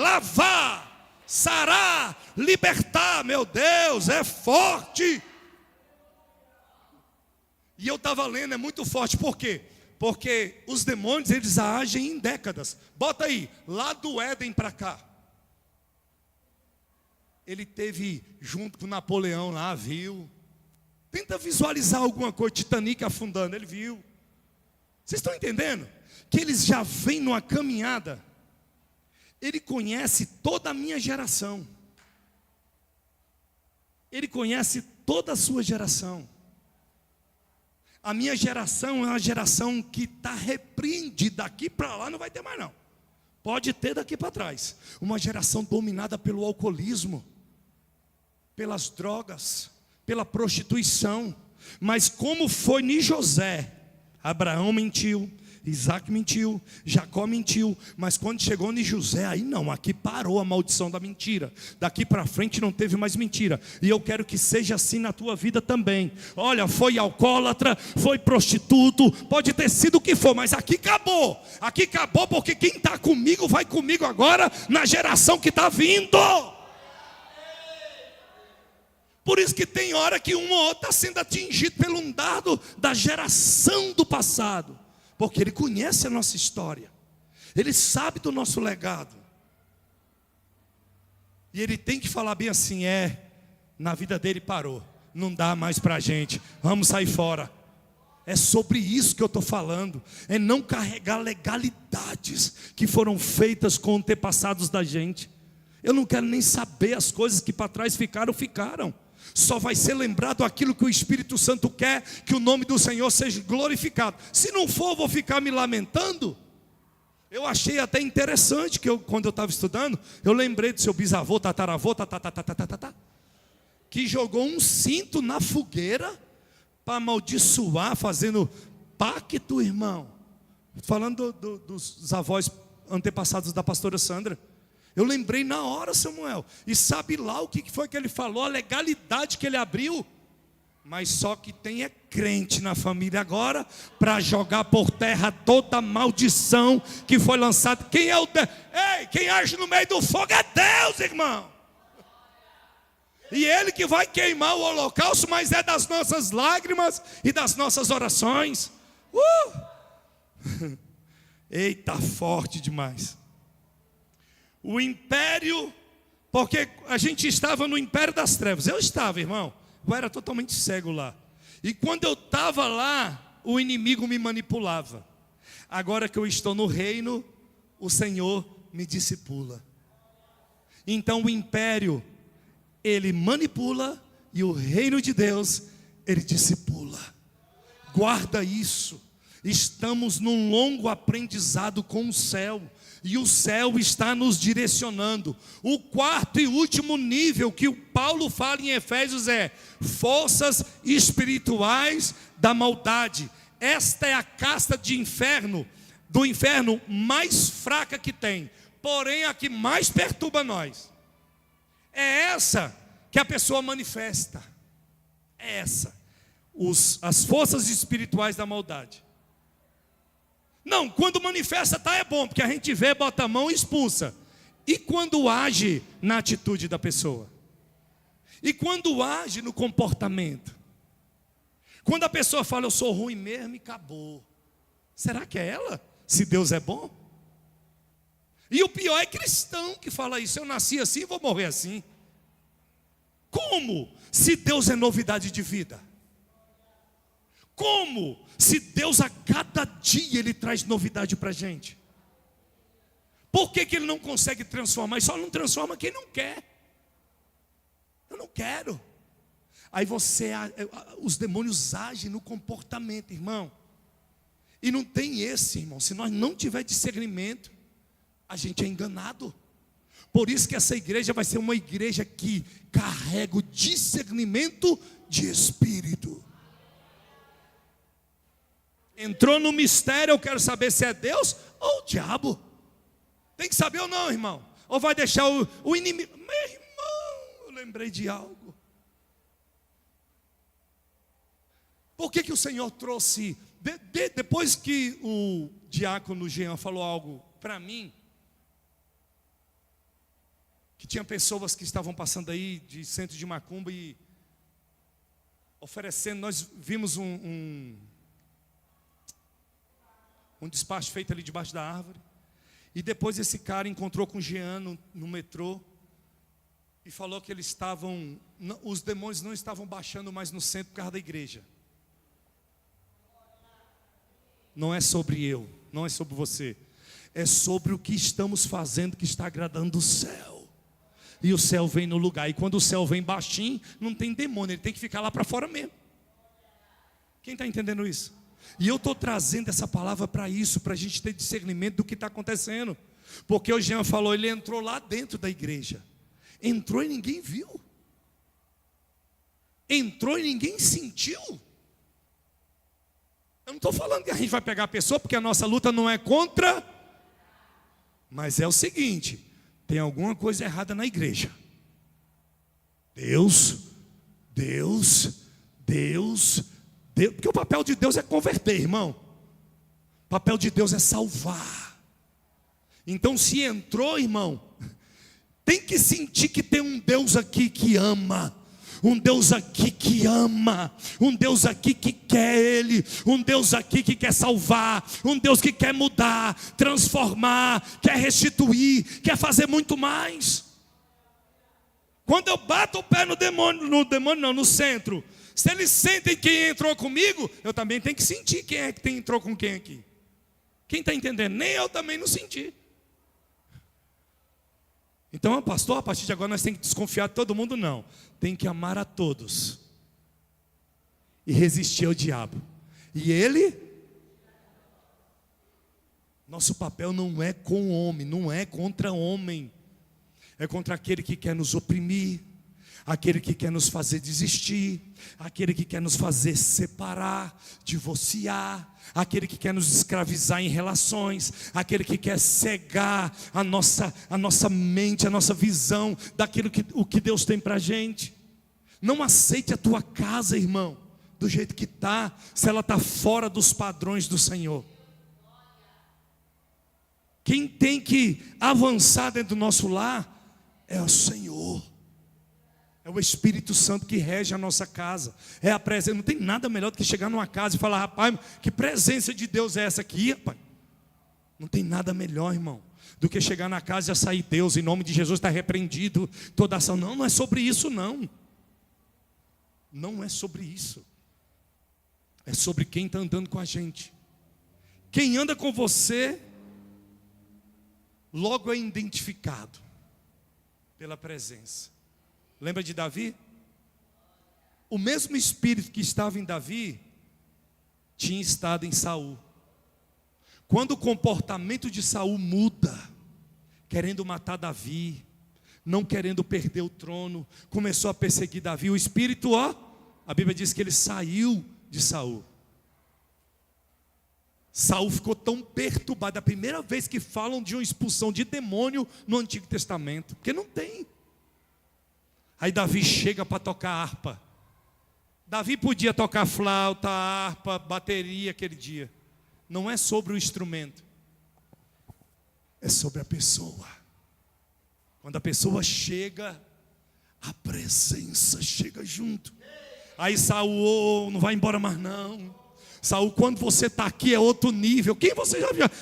lavar, sarar, libertar. Meu Deus, é forte. E eu estava lendo, é muito forte. Por quê? Porque os demônios, eles agem em décadas. Bota aí, lá do Éden para cá. Ele teve junto com Napoleão lá, viu? Tenta visualizar alguma coisa, Titanic afundando, ele viu. Vocês estão entendendo? Que eles já vêm numa caminhada. Ele conhece toda a minha geração. Ele conhece toda a sua geração. A minha geração é uma geração que está repreendida. Daqui para lá não vai ter mais não. Pode ter daqui para trás. Uma geração dominada pelo alcoolismo, pelas drogas, pela prostituição. Mas como foi em José, Abraão mentiu, Isaac mentiu, Jacó mentiu, mas quando chegou em José, aí não, aqui parou a maldição da mentira. Daqui para frente não teve mais mentira. E eu quero que seja assim na tua vida também. Olha, foi alcoólatra, foi prostituto, pode ter sido o que for, mas aqui acabou. Aqui acabou porque quem está comigo vai comigo agora na geração que está vindo. Por isso que tem hora que um ou outro está sendo atingido pelo um dardo da geração do passado. Porque ele conhece a nossa história. Ele sabe do nosso legado. E ele tem que falar bem assim, na vida dele parou. Não dá mais para a gente, vamos sair fora. É sobre isso que eu estou falando. É não carregar legalidades que foram feitas com antepassados da gente. Eu não quero nem saber as coisas que para trás ficaram. Só vai ser lembrado aquilo que o Espírito Santo quer, que o nome do Senhor seja glorificado. Se não for, eu vou ficar me lamentando. Eu achei até interessante que quando eu estava estudando, eu lembrei do seu bisavô, tataravô, que jogou um cinto na fogueira para amaldiçoar, fazendo pacto, irmão. Falando dos avós antepassados da pastora Sandra. Eu lembrei na hora, Samuel. E sabe lá o que foi que ele falou? A legalidade que ele abriu. Mas só que tem crente na família agora para jogar por terra toda a maldição que foi lançada. Quem é quem age no meio do fogo é Deus, irmão. E Ele que vai queimar o holocausto, mas é das nossas lágrimas e das nossas orações. Eita, forte demais. O império, porque a gente estava no império das trevas. Eu estava, irmão. Eu era totalmente cego lá. E quando eu estava lá, o inimigo me manipulava. Agora que eu estou no reino, o Senhor me discipula. Então o império, ele manipula, e o reino de Deus, ele discipula. Guarda isso. Estamos num longo aprendizado com o céu. E o céu está nos direcionando. O quarto e último nível que o Paulo fala em Efésios é forças espirituais da maldade. Esta é a casta do inferno mais fraca que tem, porém a que mais perturba nós. É essa que a pessoa manifesta. É essa. As forças espirituais da maldade. Não, quando manifesta é bom, porque a gente vê, bota a mão e expulsa. E quando age na atitude da pessoa? E quando age no comportamento? Quando a pessoa fala, eu sou ruim mesmo e acabou. Será que é ela? Se Deus é bom? E o pior é cristão que fala isso, eu nasci assim, vou morrer assim. Como? Se Deus é novidade de vida. Como? Se Deus a cada dia Ele traz novidade para a gente. Por que Ele não consegue transformar? E só não transforma quem não quer. Eu não quero. Aí os demônios agem no comportamento, irmão. E não tem irmão. Se nós não tiver discernimento, a gente é enganado. Por isso que essa igreja vai ser uma igreja que carrega o discernimento de espírito. Entrou no mistério, eu quero saber se é Deus ou o diabo. Tem que saber ou não, irmão? Ou vai deixar o inimigo? Meu irmão, eu lembrei de algo. Por que o Senhor trouxe? Depois que o diácono Jean falou algo para mim, que tinha pessoas que estavam passando aí de centro de macumba e oferecendo. Nós vimos um despacho feito ali debaixo da árvore. E depois esse cara encontrou com o Jean no metrô e falou que eles estavam, os demônios não estavam baixando mais no centro por causa da igreja. Não é sobre eu, não é sobre você, é sobre o que estamos fazendo que está agradando o céu. E o céu vem no lugar, e quando o céu vem baixinho, não tem demônio, ele tem que ficar lá para fora mesmo. Quem está entendendo isso? E eu estou trazendo essa palavra para isso, para a gente ter discernimento do que está acontecendo. Porque o Jean falou, ele entrou lá dentro da igreja. Entrou e ninguém viu. Entrou e ninguém sentiu. Eu não estou falando que a gente vai pegar a pessoa, porque a nossa luta não é contra. Mas é o seguinte, tem alguma coisa errada na igreja. Deus, porque o papel de Deus é converter, irmão. O papel de Deus é salvar. Então se entrou, irmão, tem que sentir que tem um Deus aqui que ama. Um Deus aqui que ama, um Deus aqui que quer Ele, um Deus aqui que quer salvar, um Deus que quer mudar, transformar, quer restituir, quer fazer muito mais. Quando eu bato o pé no centro, se eles sentem quem entrou comigo, eu também tenho que sentir quem é que entrou com quem aqui. Quem está entendendo? Nem eu também não senti. Então, pastor, a partir de agora nós temos que desconfiar de todo mundo? Não. Tem que amar a todos. E resistir ao diabo. E ele? Nosso papel não é com o homem, não é contra o homem. É contra aquele que quer nos oprimir, aquele que quer nos fazer desistir, aquele que quer nos fazer separar, divorciar, aquele que quer nos escravizar em relações, aquele que quer cegar a nossa mente, a nossa visão daquilo o que Deus tem para a gente. Não aceite a tua casa, irmão, do jeito que está, se ela está fora dos padrões do Senhor. Quem tem que avançar dentro do nosso lar é o Senhor. É o Espírito Santo que rege a nossa casa. É a presença. Não tem nada melhor do que chegar numa casa e falar, rapaz, que presença de Deus é essa aqui, rapaz? Não tem nada melhor, irmão, do que chegar na casa e já sair Deus, em nome de Jesus está repreendido toda ação. Não, não é sobre isso, não. Não é sobre isso. É sobre quem está andando com a gente. Quem anda com você, logo é identificado pela presença. Lembra de Davi? O mesmo espírito que estava em Davi tinha estado em Saul. Quando o comportamento de Saul muda, querendo matar Davi, não querendo perder o trono, começou a perseguir Davi, o espírito, a Bíblia diz que ele saiu de Saul. Saul ficou tão perturbado, a primeira vez que falam de uma expulsão de demônio no Antigo Testamento, porque não tem. Aí Davi chega para tocar harpa. Davi podia tocar flauta, harpa, bateria aquele dia. Não é sobre o instrumento, é sobre a pessoa. Quando a pessoa chega, a presença chega junto. Aí Saul, não vai embora mais não. Saul, quando você está aqui é outro nível. Quem você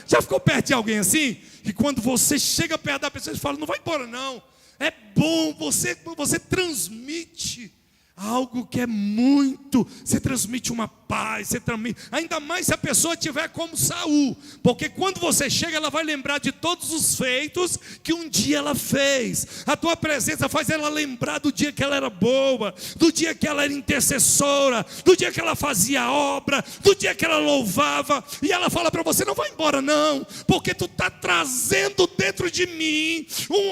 já ficou perto de alguém assim? Que quando você chega perto da pessoa, você fala, não vai embora não. É bom, você transmite algo que é muito, você transmite uma paz, você transmite, ainda mais se a pessoa tiver como Saul, porque quando você chega, ela vai lembrar de todos os feitos que um dia ela fez. A tua presença faz ela lembrar do dia que ela era boa, do dia que ela era intercessora, do dia que ela fazia obra, do dia que ela louvava, e ela fala para você, não vai embora não, porque tu está trazendo dentro de mim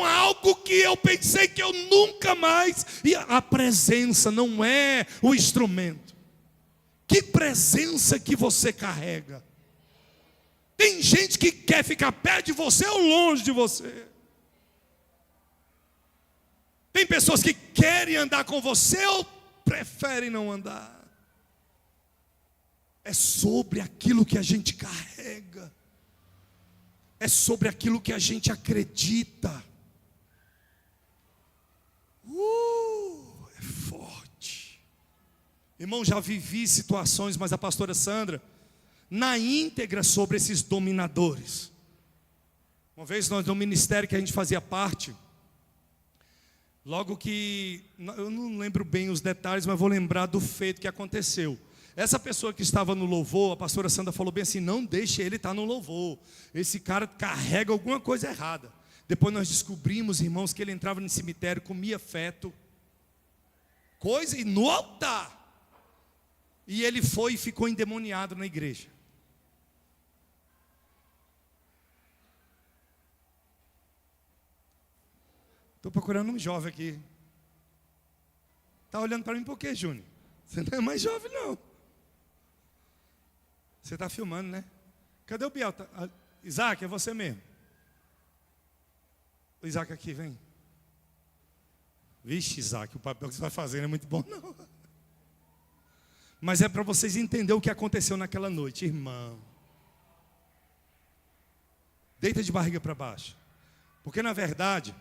algo que eu pensei que eu nunca mais, e a presença não é o instrumento. Que presença que você carrega. Tem gente que quer ficar perto de você ou longe de você. Tem pessoas que querem andar com você ou preferem não andar. É sobre aquilo que a gente carrega. É sobre aquilo que a gente acredita. Irmão, já vivi situações, mas a pastora Sandra, na íntegra sobre esses dominadores. Uma vez nós, no ministério que a gente fazia parte, logo que, eu não lembro bem os detalhes, mas vou lembrar do feito que aconteceu. Essa pessoa que estava no louvor, a pastora Sandra falou bem assim, não deixe ele estar no louvor. Esse cara carrega alguma coisa errada. Depois nós descobrimos, irmãos, que ele entrava no cemitério, comia feto, coisa, e no altar. E ele foi e ficou endemoniado na igreja. Estou procurando um jovem aqui. Está olhando para mim por quê, Júnior? Você não é mais jovem, não. Você está filmando, né? Cadê o Biel? Isaac, é você mesmo. O Isaac aqui, vem. Vixe, Isaac, o papel que você vai fazer não é muito bom, não. Mas é para vocês entenderem o que aconteceu naquela noite, irmão. Deita de barriga para baixo. Porque, na verdade,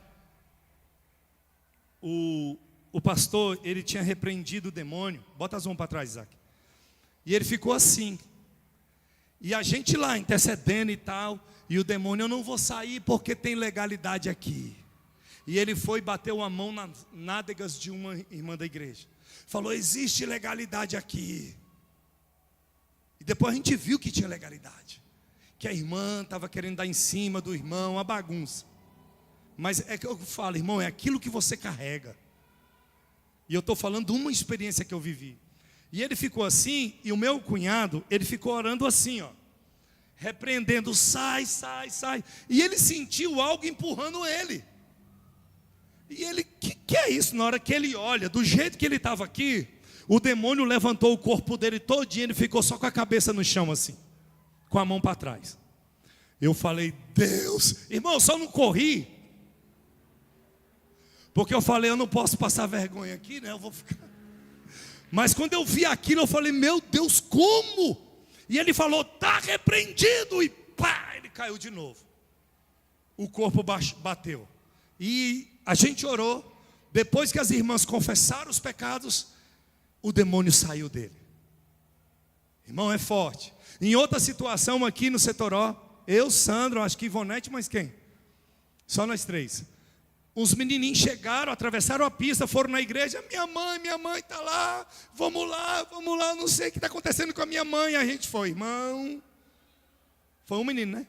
o pastor, ele tinha repreendido o demônio. Bota as mãos para trás, Isaac. E ele ficou assim. E a gente lá intercedendo e tal. E o demônio, eu não vou sair porque tem legalidade aqui. E ele foi e bateu a mão nas nádegas de uma irmã da igreja. Falou, existe legalidade aqui. E depois a gente viu que tinha legalidade. Que a irmã estava querendo dar em cima do irmão, uma bagunça. Mas é que eu falo, irmão, é aquilo que você carrega. E eu estou falando de uma experiência que eu vivi. E ele ficou assim, e o meu cunhado, ele ficou orando assim, ó. Repreendendo, sai, sai, sai. E ele sentiu algo empurrando ele. E ele, que é isso? Na hora que ele olha, do jeito que ele estava aqui, o demônio levantou o corpo dele todinho, ele ficou só com a cabeça no chão assim, com a mão para trás. Eu falei, Deus, irmão, eu só não corri, porque eu falei, eu não posso passar vergonha aqui, né? Eu vou ficar. Mas quando eu vi aquilo, eu falei, meu Deus, como? E ele falou, está repreendido, e pá, ele caiu de novo. O corpo bateu. E a gente orou. Depois que as irmãs confessaram os pecados, o demônio saiu dele. Irmão, é forte. Em outra situação aqui no Setoró, eu, Sandro, acho que Ivonete, mas quem? Só nós três. Uns menininhos chegaram, atravessaram a pista, foram na igreja. Minha mãe está lá, vamos lá, não sei o que está acontecendo com a minha mãe. A gente foi, irmão. Foi um menino, né?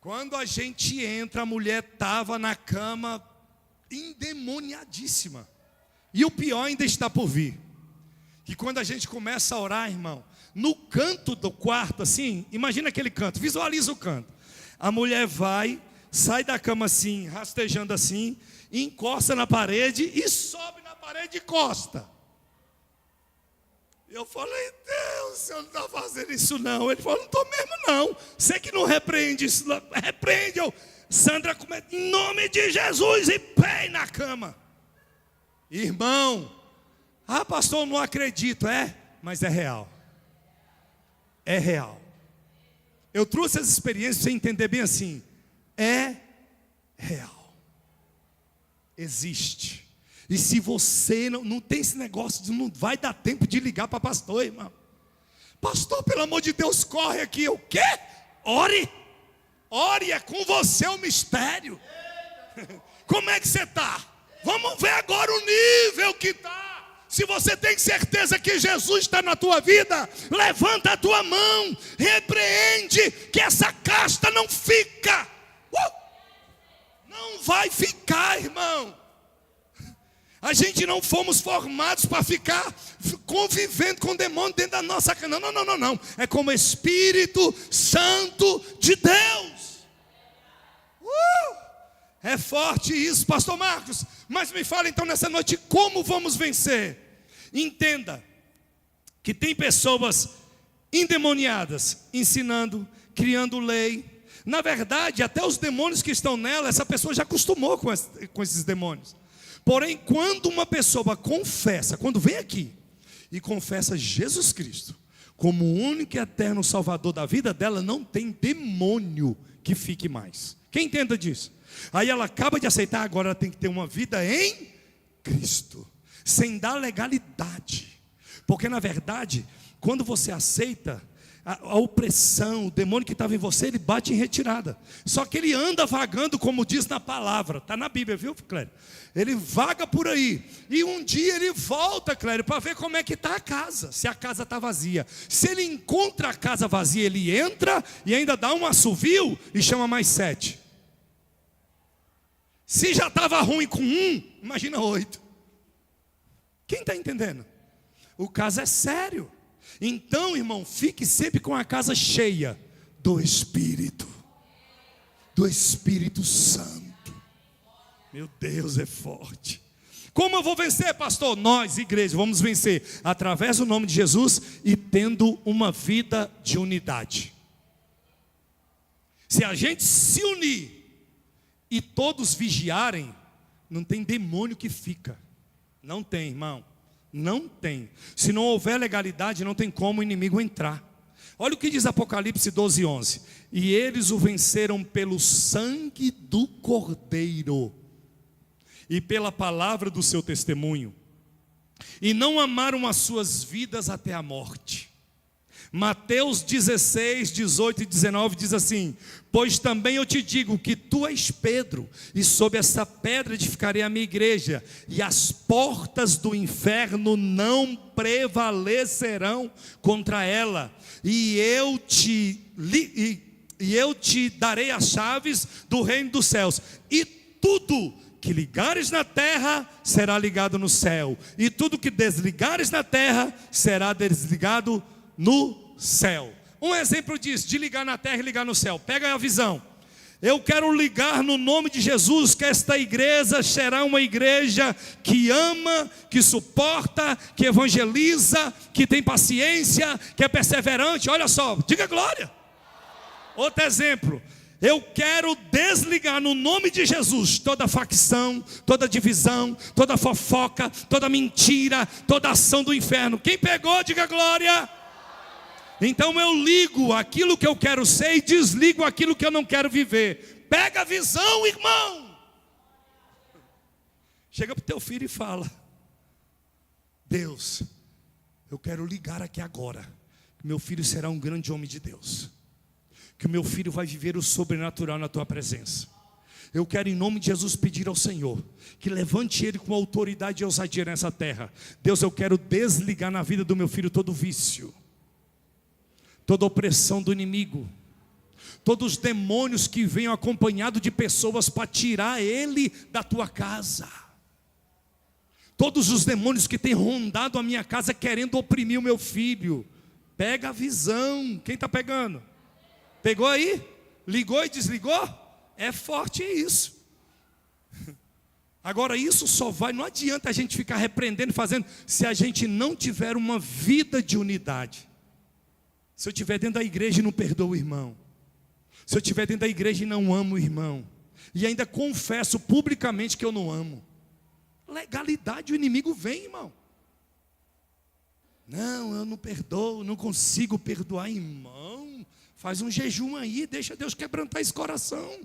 Quando a gente entra, a mulher estava na cama, endemoniadíssima. E o pior ainda está por vir. Que quando a gente começa a orar, irmão, no canto do quarto, assim, imagina aquele canto, visualiza o canto. A mulher vai, sai da cama assim, rastejando assim, encosta na parede e sobe na parede e encosta. Eu falei, Deus, o senhor não está fazendo isso não. Ele falou, não estou mesmo não. Você que não repreende isso, repreende. Sandra, em nome de Jesus, e pé na cama. Irmão, pastor, não acredito. Mas é real. É real. Eu trouxe essa experiência para você entender bem assim. É real. Existe. E se você não tem esse negócio, de não vai dar tempo de ligar para pastor, irmão. Pastor, pelo amor de Deus, corre aqui. O quê? Ore. Ore, é com você o mistério. Como é que você está? Vamos ver agora o nível que está. Se você tem certeza que Jesus está na tua vida, levanta a tua mão, repreende, que essa casta não fica. Não vai ficar, irmão. A gente não fomos formados para ficar convivendo com o demônio dentro da nossa casa. Não. É como Espírito Santo de Deus. É forte isso, pastor Marcos. Mas me fala então nessa noite como vamos vencer. Entenda que tem pessoas endemoniadas ensinando, criando lei. Na verdade, até os demônios que estão nela, essa pessoa já acostumou com esses demônios. Porém, quando uma pessoa confessa, quando vem aqui e confessa Jesus Cristo como o único e eterno Salvador da vida dela, não tem demônio que fique mais. Quem entenda disso? Aí ela acaba de aceitar, agora ela tem que ter uma vida em Cristo, sem dar legalidade. Porque na verdade, quando você aceita, a opressão, o demônio que estava em você, ele bate em retirada. Só que ele anda vagando, como diz na palavra. Está na Bíblia, viu, Clério? Ele vaga por aí. E um dia ele volta, Clério, para ver como é que está a casa. Se a casa está vazia. Se ele encontra a casa vazia, ele entra e ainda dá um assovio e chama mais 7. Se já estava ruim com 1, imagina 8. Quem está entendendo? O caso é sério. Então, irmão, fique sempre com a casa cheia do Espírito Santo. Meu Deus, é forte. Como eu vou vencer, pastor? Nós, igreja, vamos vencer através do nome de Jesus e tendo uma vida de unidade. Se a gente se unir e todos vigiarem, não tem demônio que fica. Não tem, irmão. Não tem. Se não houver legalidade, não tem como o inimigo entrar. Olha o que diz Apocalipse 12:11. E eles o venceram pelo sangue do Cordeiro e pela palavra do seu testemunho, e não amaram as suas vidas até a morte. Mateus 16, 18 e 19 diz assim: pois também eu te digo que tu és Pedro, e sobre essa pedra edificarei a minha igreja, e as portas do inferno não prevalecerão contra ela, e eu te darei as chaves do reino dos céus, e tudo que ligares na terra será ligado no céu, e tudo que desligares na terra será desligado no céu. Um exemplo disso, de ligar na terra e ligar no céu. Pega a visão. Eu quero ligar no nome de Jesus que esta igreja será uma igreja que ama, que suporta, que evangeliza, que tem paciência, que é perseverante. Olha só, diga glória. Outro exemplo. Eu quero desligar no nome de Jesus toda facção, toda divisão, toda fofoca, toda mentira, toda ação do inferno. Quem pegou, diga glória. Então eu ligo aquilo que eu quero ser e desligo aquilo que eu não quero viver. Pega a visão, irmão. Chega para o teu filho e fala: Deus, eu quero ligar aqui agora, que meu filho será um grande homem de Deus, que o meu filho vai viver o sobrenatural na tua presença. Eu quero em nome de Jesus pedir ao Senhor que levante ele com autoridade e ousadia nessa terra. Deus, eu quero desligar na vida do meu filho todo vício, toda opressão do inimigo, todos os demônios que venham acompanhados de pessoas para tirar ele da tua casa, todos os demônios que têm rondado a minha casa querendo oprimir o meu filho. Pega a visão. Quem está pegando? Pegou aí? Ligou e desligou? É forte isso. Agora isso só vai, não adianta a gente ficar repreendendo e fazendo, se a gente não tiver uma vida de unidade. Se eu estiver dentro da igreja e não perdoo o irmão, se eu estiver dentro da igreja e não amo o irmão, e ainda confesso publicamente que eu não amo, legalidade, o inimigo vem, irmão. Não, eu não perdoo, não consigo perdoar, irmão. Faz um jejum aí, deixa Deus quebrantar esse coração.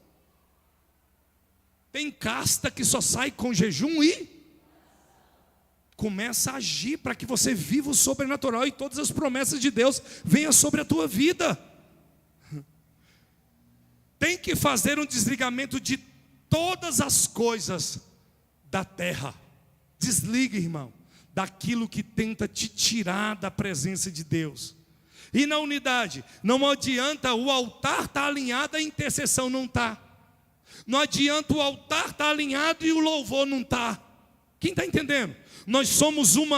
Tem casta que só sai com jejum e começa a agir para que você viva o sobrenatural e todas as promessas de Deus venham sobre a tua vida. Tem que fazer um desligamento de todas as coisas da terra. Desliga, irmão, daquilo que tenta te tirar da presença de Deus. E na unidade, não adianta o altar estar alinhado, a intercessão não está. Não adianta o altar estar alinhado e o louvor não está. Quem está entendendo? Nós somos uma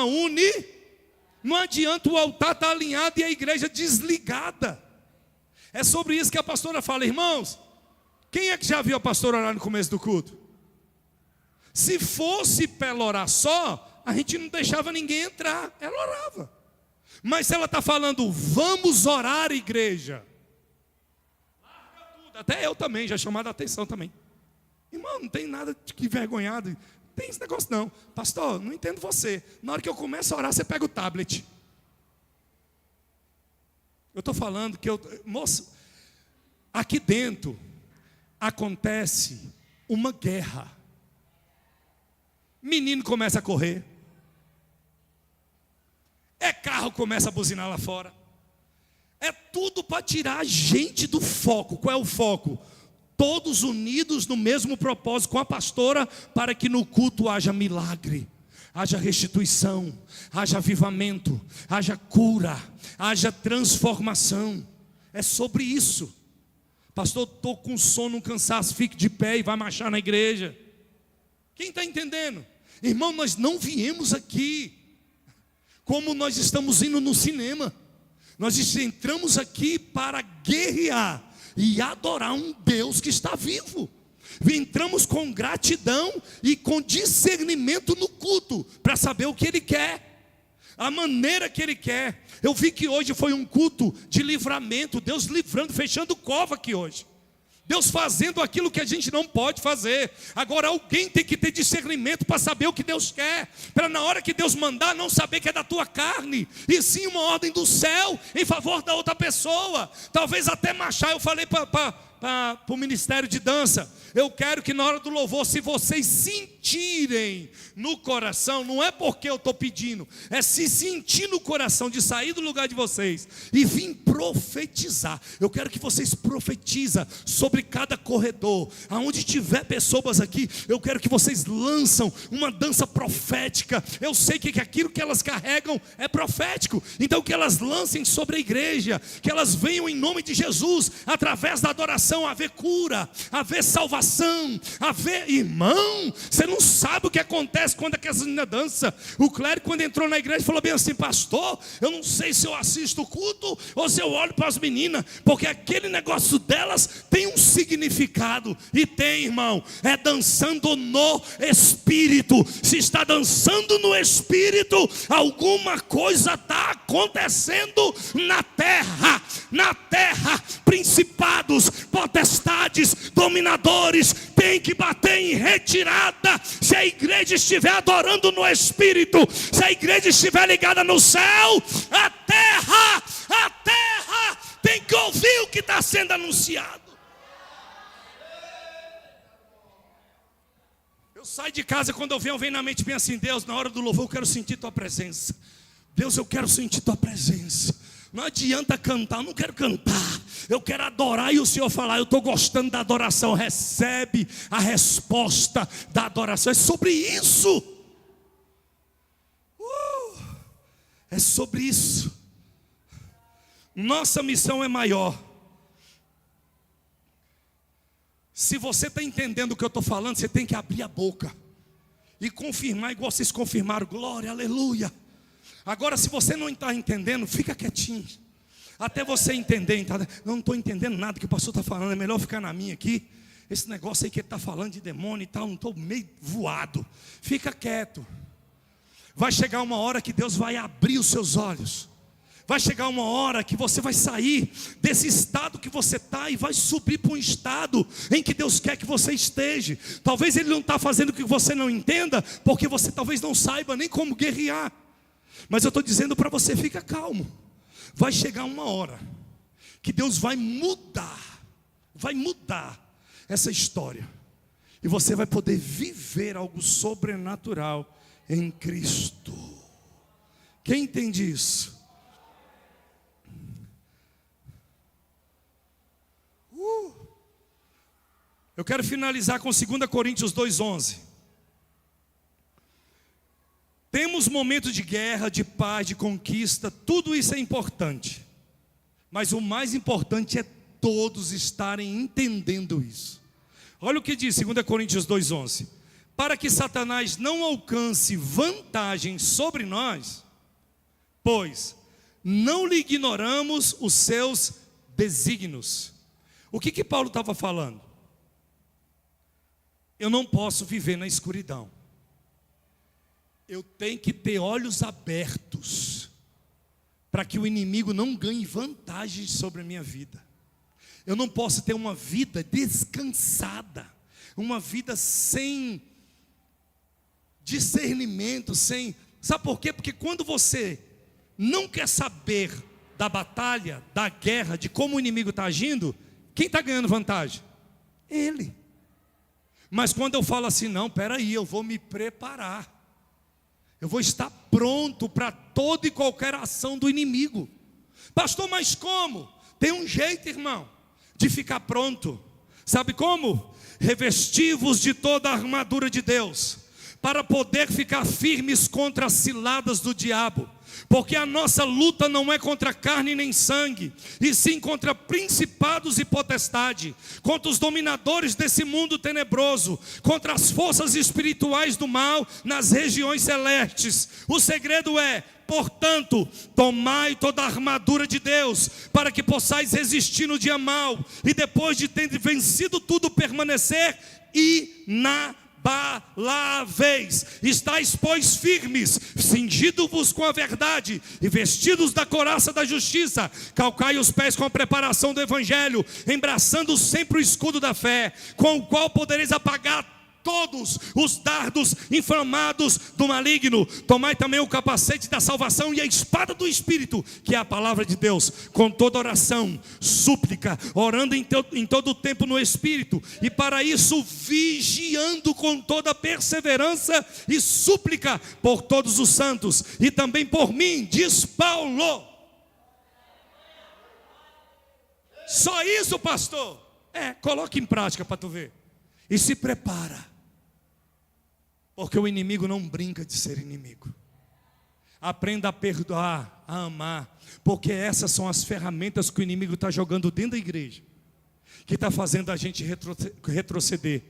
Não adianta o altar estar alinhado e a igreja desligada. É sobre isso que a pastora fala. Irmãos, quem é que já viu a pastora orar no começo do culto? Se fosse para ela orar só, a gente não deixava ninguém entrar. Ela orava. Mas se ela está falando, vamos orar, igreja, larga tudo. Até eu também, já chamado a atenção também. Irmão, não tem nada de que envergonhado. Não tem esse negócio não. Pastor, não entendo você. Na hora que eu começo a orar, você pega o tablet. Eu estou falando que moço, aqui dentro acontece uma guerra. Menino começa a correr. É carro que começa a buzinar lá fora. É tudo para tirar a gente do foco. Qual é o foco? Todos unidos no mesmo propósito com a pastora, para que no culto haja milagre, haja restituição, haja avivamento, haja cura, haja transformação. É sobre isso. Pastor, estou com sono, cansaço, fique de pé e vai marchar na igreja. Quem está entendendo? Irmão, nós não viemos aqui como nós estamos indo no cinema. Nós entramos aqui para guerrear e adorar um Deus que está vivo. Entramos com gratidão e com discernimento no culto, para saber o que Ele quer, a maneira que Ele quer. Eu vi que hoje foi um culto de livramento, Deus livrando, fechando cova aqui hoje. Deus fazendo aquilo que a gente não pode fazer. Agora alguém tem que ter discernimento para saber o que Deus quer, para na hora que Deus mandar não saber que é da tua carne, e sim uma ordem do céu em favor da outra pessoa. Talvez até marchar. Eu falei para o ministério de dança, eu quero que na hora do louvor, se vocês sentirem no coração, não é porque eu estou pedindo, é se sentir no coração de sair do lugar de vocês e vir profetizar. Eu quero que vocês profetizem sobre cada corredor, aonde tiver pessoas aqui, eu quero que vocês lançam uma dança profética. Eu sei que aquilo que elas carregam é profético, então que elas lancem sobre a igreja, que elas venham em nome de Jesus, através da adoração, haver cura, haver salvação, haver, irmão, você não sabe o que acontece quando aquela menina dança. O clérigo, quando entrou na igreja, falou bem assim: pastor, eu não sei se eu assisto o culto ou se eu olho para as meninas, porque aquele negócio delas tem um significado. E tem, irmão, é dançando no Espírito. Se está dançando no Espírito, alguma coisa está acontecendo na terra. Na terra, principados, potestades, dominadores tem que bater em retirada. Se a igreja estiver adorando no Espírito, se a igreja estiver ligada no céu, a terra tem que ouvir o que está sendo anunciado. Eu saio de casa, quando eu venho na mente bem assim: Deus, na hora do louvor eu quero sentir tua presença. Deus, eu quero sentir tua presença. Não adianta cantar, eu não quero cantar, eu quero adorar. E o Senhor falar: eu estou gostando da adoração. Recebe a resposta da adoração. É sobre isso. É sobre isso. Nossa missão é maior. Se você está entendendo o que eu estou falando, você tem que abrir a boca e confirmar, igual vocês confirmaram. Glória, aleluia. Agora, se você não está entendendo, fica quietinho, até você entender. Então, não estou entendendo nada que o pastor está falando, é melhor ficar na minha aqui. Esse negócio aí que ele está falando de demônio e tal, não estou meio voado. Fica quieto. Vai chegar uma hora que Deus vai abrir os seus olhos. Vai chegar uma hora que você vai sair desse estado que você está e vai subir para um estado em que Deus quer que você esteja. Talvez Ele não está fazendo que você não entenda, porque você talvez não saiba nem como guerrear. Mas eu estou dizendo para você: fica calmo. Vai chegar uma hora que Deus vai mudar essa história. E você vai poder viver algo sobrenatural em Cristo. Quem entende isso? Eu quero finalizar com 2 Coríntios 2:11. Temos momentos de guerra, de paz, de conquista, tudo isso é importante. Mas o mais importante é todos estarem entendendo isso. Olha o que diz 2 Coríntios 2:11. Para que Satanás não alcance vantagem sobre nós, pois não lhe ignoramos os seus desígnios. O que Paulo estava falando? Eu não posso viver na escuridão. Eu tenho que ter olhos abertos para que o inimigo não ganhe vantagem sobre a minha vida. Eu não posso ter uma vida descansada, uma vida sem discernimento, sem... Sabe por quê? Porque quando você não quer saber da batalha, da guerra, de como o inimigo está agindo, quem está ganhando vantagem? Ele. Mas quando eu falo assim: não, peraí, eu vou me preparar. Eu vou estar pronto para toda e qualquer ação do inimigo. Pastor, mas como? Tem um jeito, irmão, de ficar pronto. Sabe como? Revesti-vos de toda a armadura de Deus, para poder ficar firmes contra as ciladas do diabo. Porque a nossa luta não é contra carne nem sangue, e sim contra principados e potestade, contra os dominadores desse mundo tenebroso, contra as forças espirituais do mal nas regiões celestes. O segredo é: portanto, tomai toda a armadura de Deus, para que possais resistir no dia mau, e depois de ter vencido tudo, permanecer inabaláveis. Estais, pois, firmes, cingido-vos com a verdade, e vestidos da couraça da justiça, calcai os pés com a preparação do evangelho, embraçando sempre o escudo da fé, com o qual podereis apagar todos os dardos inflamados do maligno. Tomai também o capacete da salvação e a espada do Espírito, que é a palavra de Deus, com toda oração, súplica, orando em todo o tempo no Espírito, e para isso vigiando com toda perseverança e súplica por todos os santos, e também por mim, diz Paulo. Só isso, pastor? Coloque em prática para tu ver. E se prepara, porque o inimigo não brinca de ser inimigo. Aprenda a perdoar, a amar, porque essas são as ferramentas que o inimigo está jogando dentro da igreja, que está fazendo a gente retroceder.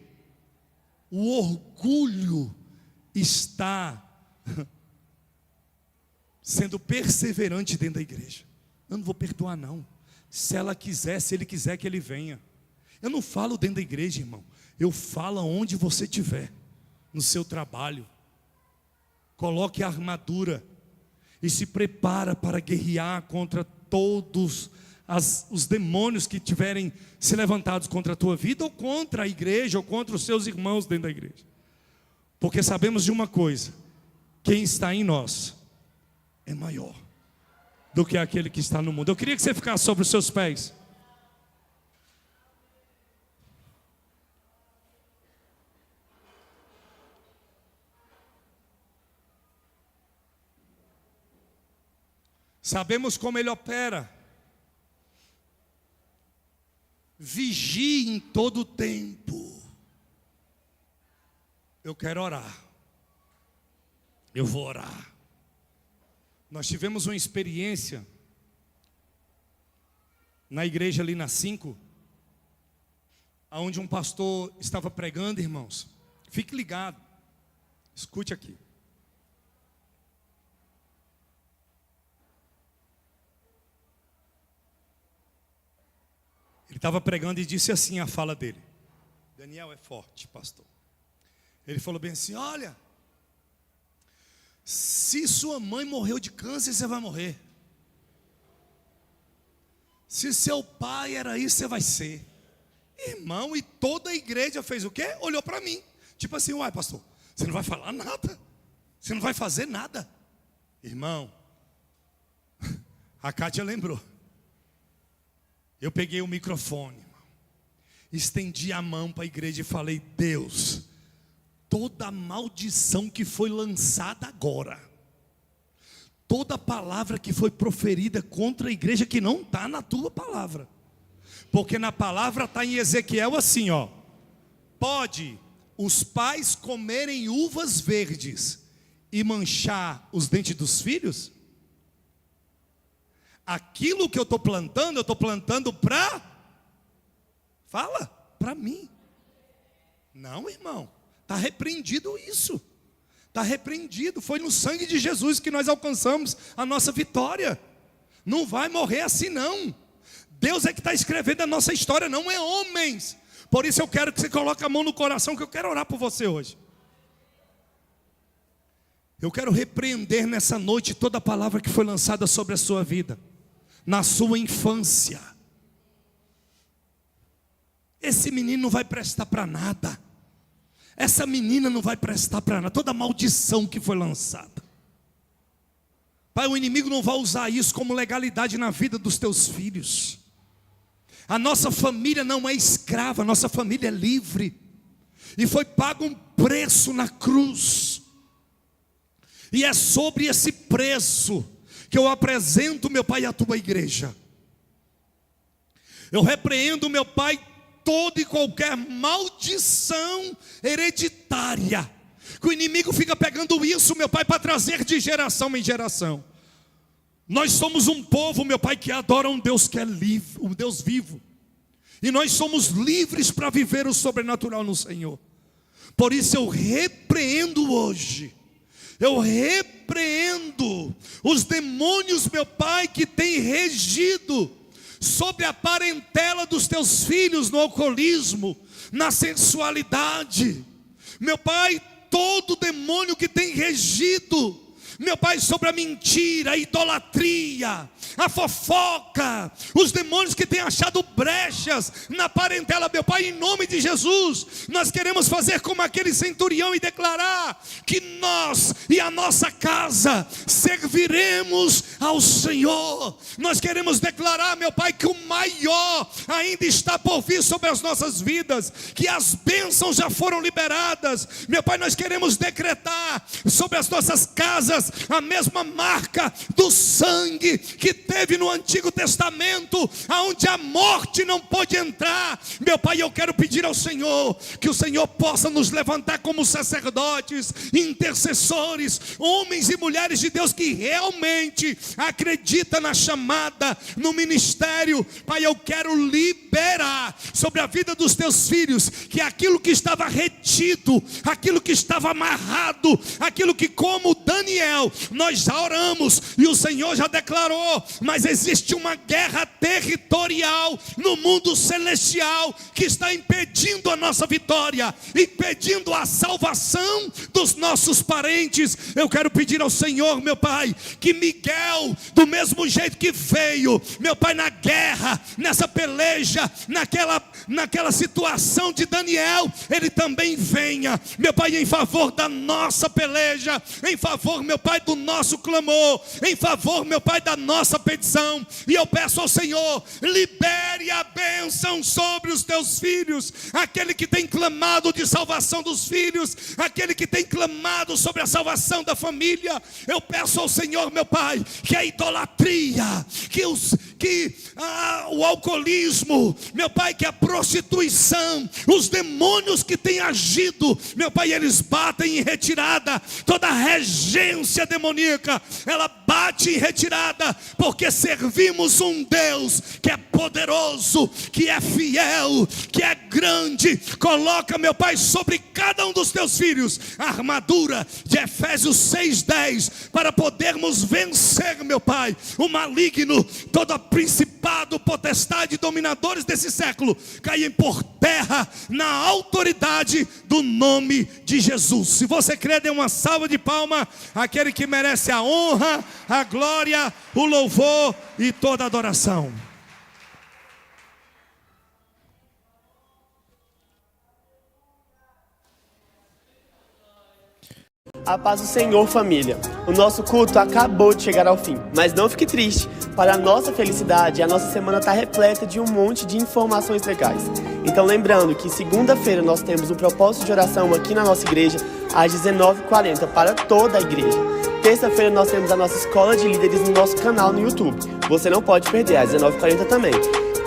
O orgulho está sendo perseverante dentro da igreja. Eu não vou perdoar não. Se ela quiser, se ele quiser que ele venha. Eu não falo dentro da igreja, irmão. Eu falo onde você estiver, no seu trabalho. Coloque a armadura e se prepara para guerrear contra todos os demônios que tiverem se levantados contra a tua vida, ou contra a igreja, ou contra os seus irmãos dentro da igreja. Porque sabemos de uma coisa: quem está em nós é maior do que aquele que está no mundo. Eu queria que você ficasse sobre os seus pés. Sabemos como ele opera. Vigie em todo o tempo. Eu quero orar. Eu vou orar. Nós tivemos uma experiência na igreja ali na 5, onde um pastor estava pregando, irmãos. Fique ligado. Escute aqui. Ele estava pregando e disse assim a fala dele. Daniel é forte, pastor. Ele falou bem assim: olha, se sua mãe morreu de câncer, você vai morrer. Se seu pai era isso, você vai ser. Irmão, e toda a igreja fez o quê? Olhou para mim. Tipo assim: uai, pastor, você não vai falar nada? Você não vai fazer nada? Irmão, a Kátia lembrou. Eu peguei o microfone, irmão, estendi a mão para a igreja e falei: Deus, toda maldição que foi lançada agora, toda palavra que foi proferida contra a igreja que não está na tua palavra, porque na palavra está em Ezequiel assim, ó: pode os pais comerem uvas verdes e manchar os dentes dos filhos? Aquilo que eu estou plantando para... Fala, para mim. Não, irmão, está repreendido isso. Está repreendido. Foi no sangue de Jesus que nós alcançamos a nossa vitória. Não vai morrer assim não. Deus é que está escrevendo a nossa história, não é homens. Por isso eu quero que você coloque a mão no coração, que eu quero orar por você hoje. Eu quero repreender nessa noite toda a palavra que foi lançada sobre a sua vida, na sua infância. Esse menino não vai prestar para nada. Essa menina não vai prestar para nada. Toda maldição que foi lançada, Pai, o inimigo não vai usar isso como legalidade na vida dos teus filhos. A nossa família não é escrava, a nossa família é livre. E foi pago um preço na cruz. E é sobre esse preço que eu apresento, meu Pai, a tua igreja. Eu repreendo, meu Pai, toda e qualquer maldição hereditária, que o inimigo fica pegando isso, meu Pai, para trazer de geração em geração. Nós somos um povo, meu Pai, que adora um Deus que é livre, um Deus vivo. E nós somos livres para viver o sobrenatural no Senhor. Por isso eu repreendo hoje. Eu repreendo os demônios, meu Pai, que têm regido sobre a parentela dos teus filhos no alcoolismo, na sensualidade. Meu Pai, todo demônio que tem regido, meu Pai, sobre a mentira, a idolatria, a fofoca, os demônios que têm achado brechas na parentela, meu Pai, em nome de Jesus, nós queremos fazer como aquele centurião e declarar que nós e a nossa casa serviremos ao Senhor. Nós queremos declarar, meu Pai, que o maior ainda está por vir sobre as nossas vidas, que as bênçãos já foram liberadas. Meu Pai, nós queremos decretar sobre as nossas casas a mesma marca do sangue que teve no Antigo Testamento, aonde a morte não pôde entrar. Meu Pai, eu quero pedir ao Senhor que o Senhor possa nos levantar como sacerdotes, intercessores, homens e mulheres de Deus que realmente acreditam na chamada, no ministério. Pai, eu quero liberar sobre a vida dos teus filhos que aquilo que estava retido, aquilo que estava amarrado, aquilo que, como Daniel, nós já oramos e o Senhor já declarou, mas existe uma guerra territorial no mundo celestial que está impedindo a nossa vitória, impedindo a salvação dos nossos parentes. Eu quero pedir ao Senhor, meu Pai, que Miguel, do mesmo jeito que veio, meu Pai, na guerra, nessa peleja, naquela situação de Daniel, ele também venha, meu Pai, em favor da nossa peleja, em favor, meu Pai, do nosso clamor, em favor, meu Pai, da nossa petição. E eu peço ao Senhor, libere a bênção sobre os teus filhos, aquele que tem clamado de salvação dos filhos, aquele que tem clamado sobre a salvação da família. Eu peço ao Senhor, meu Pai, que a idolatria, o alcoolismo, meu Pai, que a prostituição, os demônios que têm agido, meu Pai, eles batem em retirada. Toda regência demoníaca, ela bate em retirada, porque servimos um Deus que é poderoso, que é fiel, que é grande. Coloca, meu Pai, sobre cada um dos teus filhos a armadura de Efésios 6:10, para podermos vencer, meu Pai, o maligno. Todo principado, potestade, dominadores desse século caem por terra na autoridade do nome de Jesus. Se você crê, dê uma salva de palmas àquele que merece a honra, a glória, o louvor e toda a adoração. A paz do Senhor, família. O nosso culto acabou de chegar ao fim, mas não fique triste. Para a nossa felicidade, a nossa semana está repleta de um monte de informações legais. Então lembrando que segunda-feira nós temos um propósito de oração aqui na nossa igreja, às 19h40, para toda a igreja. Terça-feira nós temos a nossa escola de líderes no nosso canal no YouTube. Você não pode perder, às 19h40 também.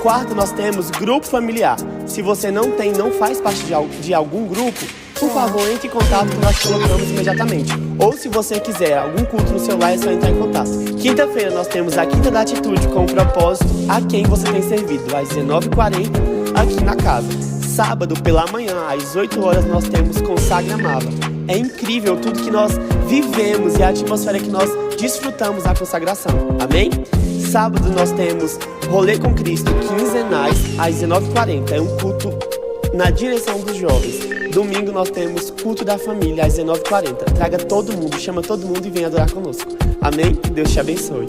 Quarta, nós temos grupo familiar. Se você não faz parte de algum grupo, por favor, entre em contato que nós colocamos imediatamente. Ou se você quiser algum culto no celular, é só entrar em contato. Quinta-feira nós temos a Quinta da Atitude com o propósito a quem você tem servido, às 19h40 aqui na casa. Sábado pela manhã, às 8 horas, nós temos Consagra Amava. É incrível tudo que nós vivemos e a atmosfera que nós desfrutamos a consagração. Amém? Sábado nós temos Rolê com Cristo, quinzenais, às 19h40. É um culto na direção dos jovens. Domingo nós temos culto da família às 19h40. Traga todo mundo, chama todo mundo e venha adorar conosco. Amém? Que Deus te abençoe.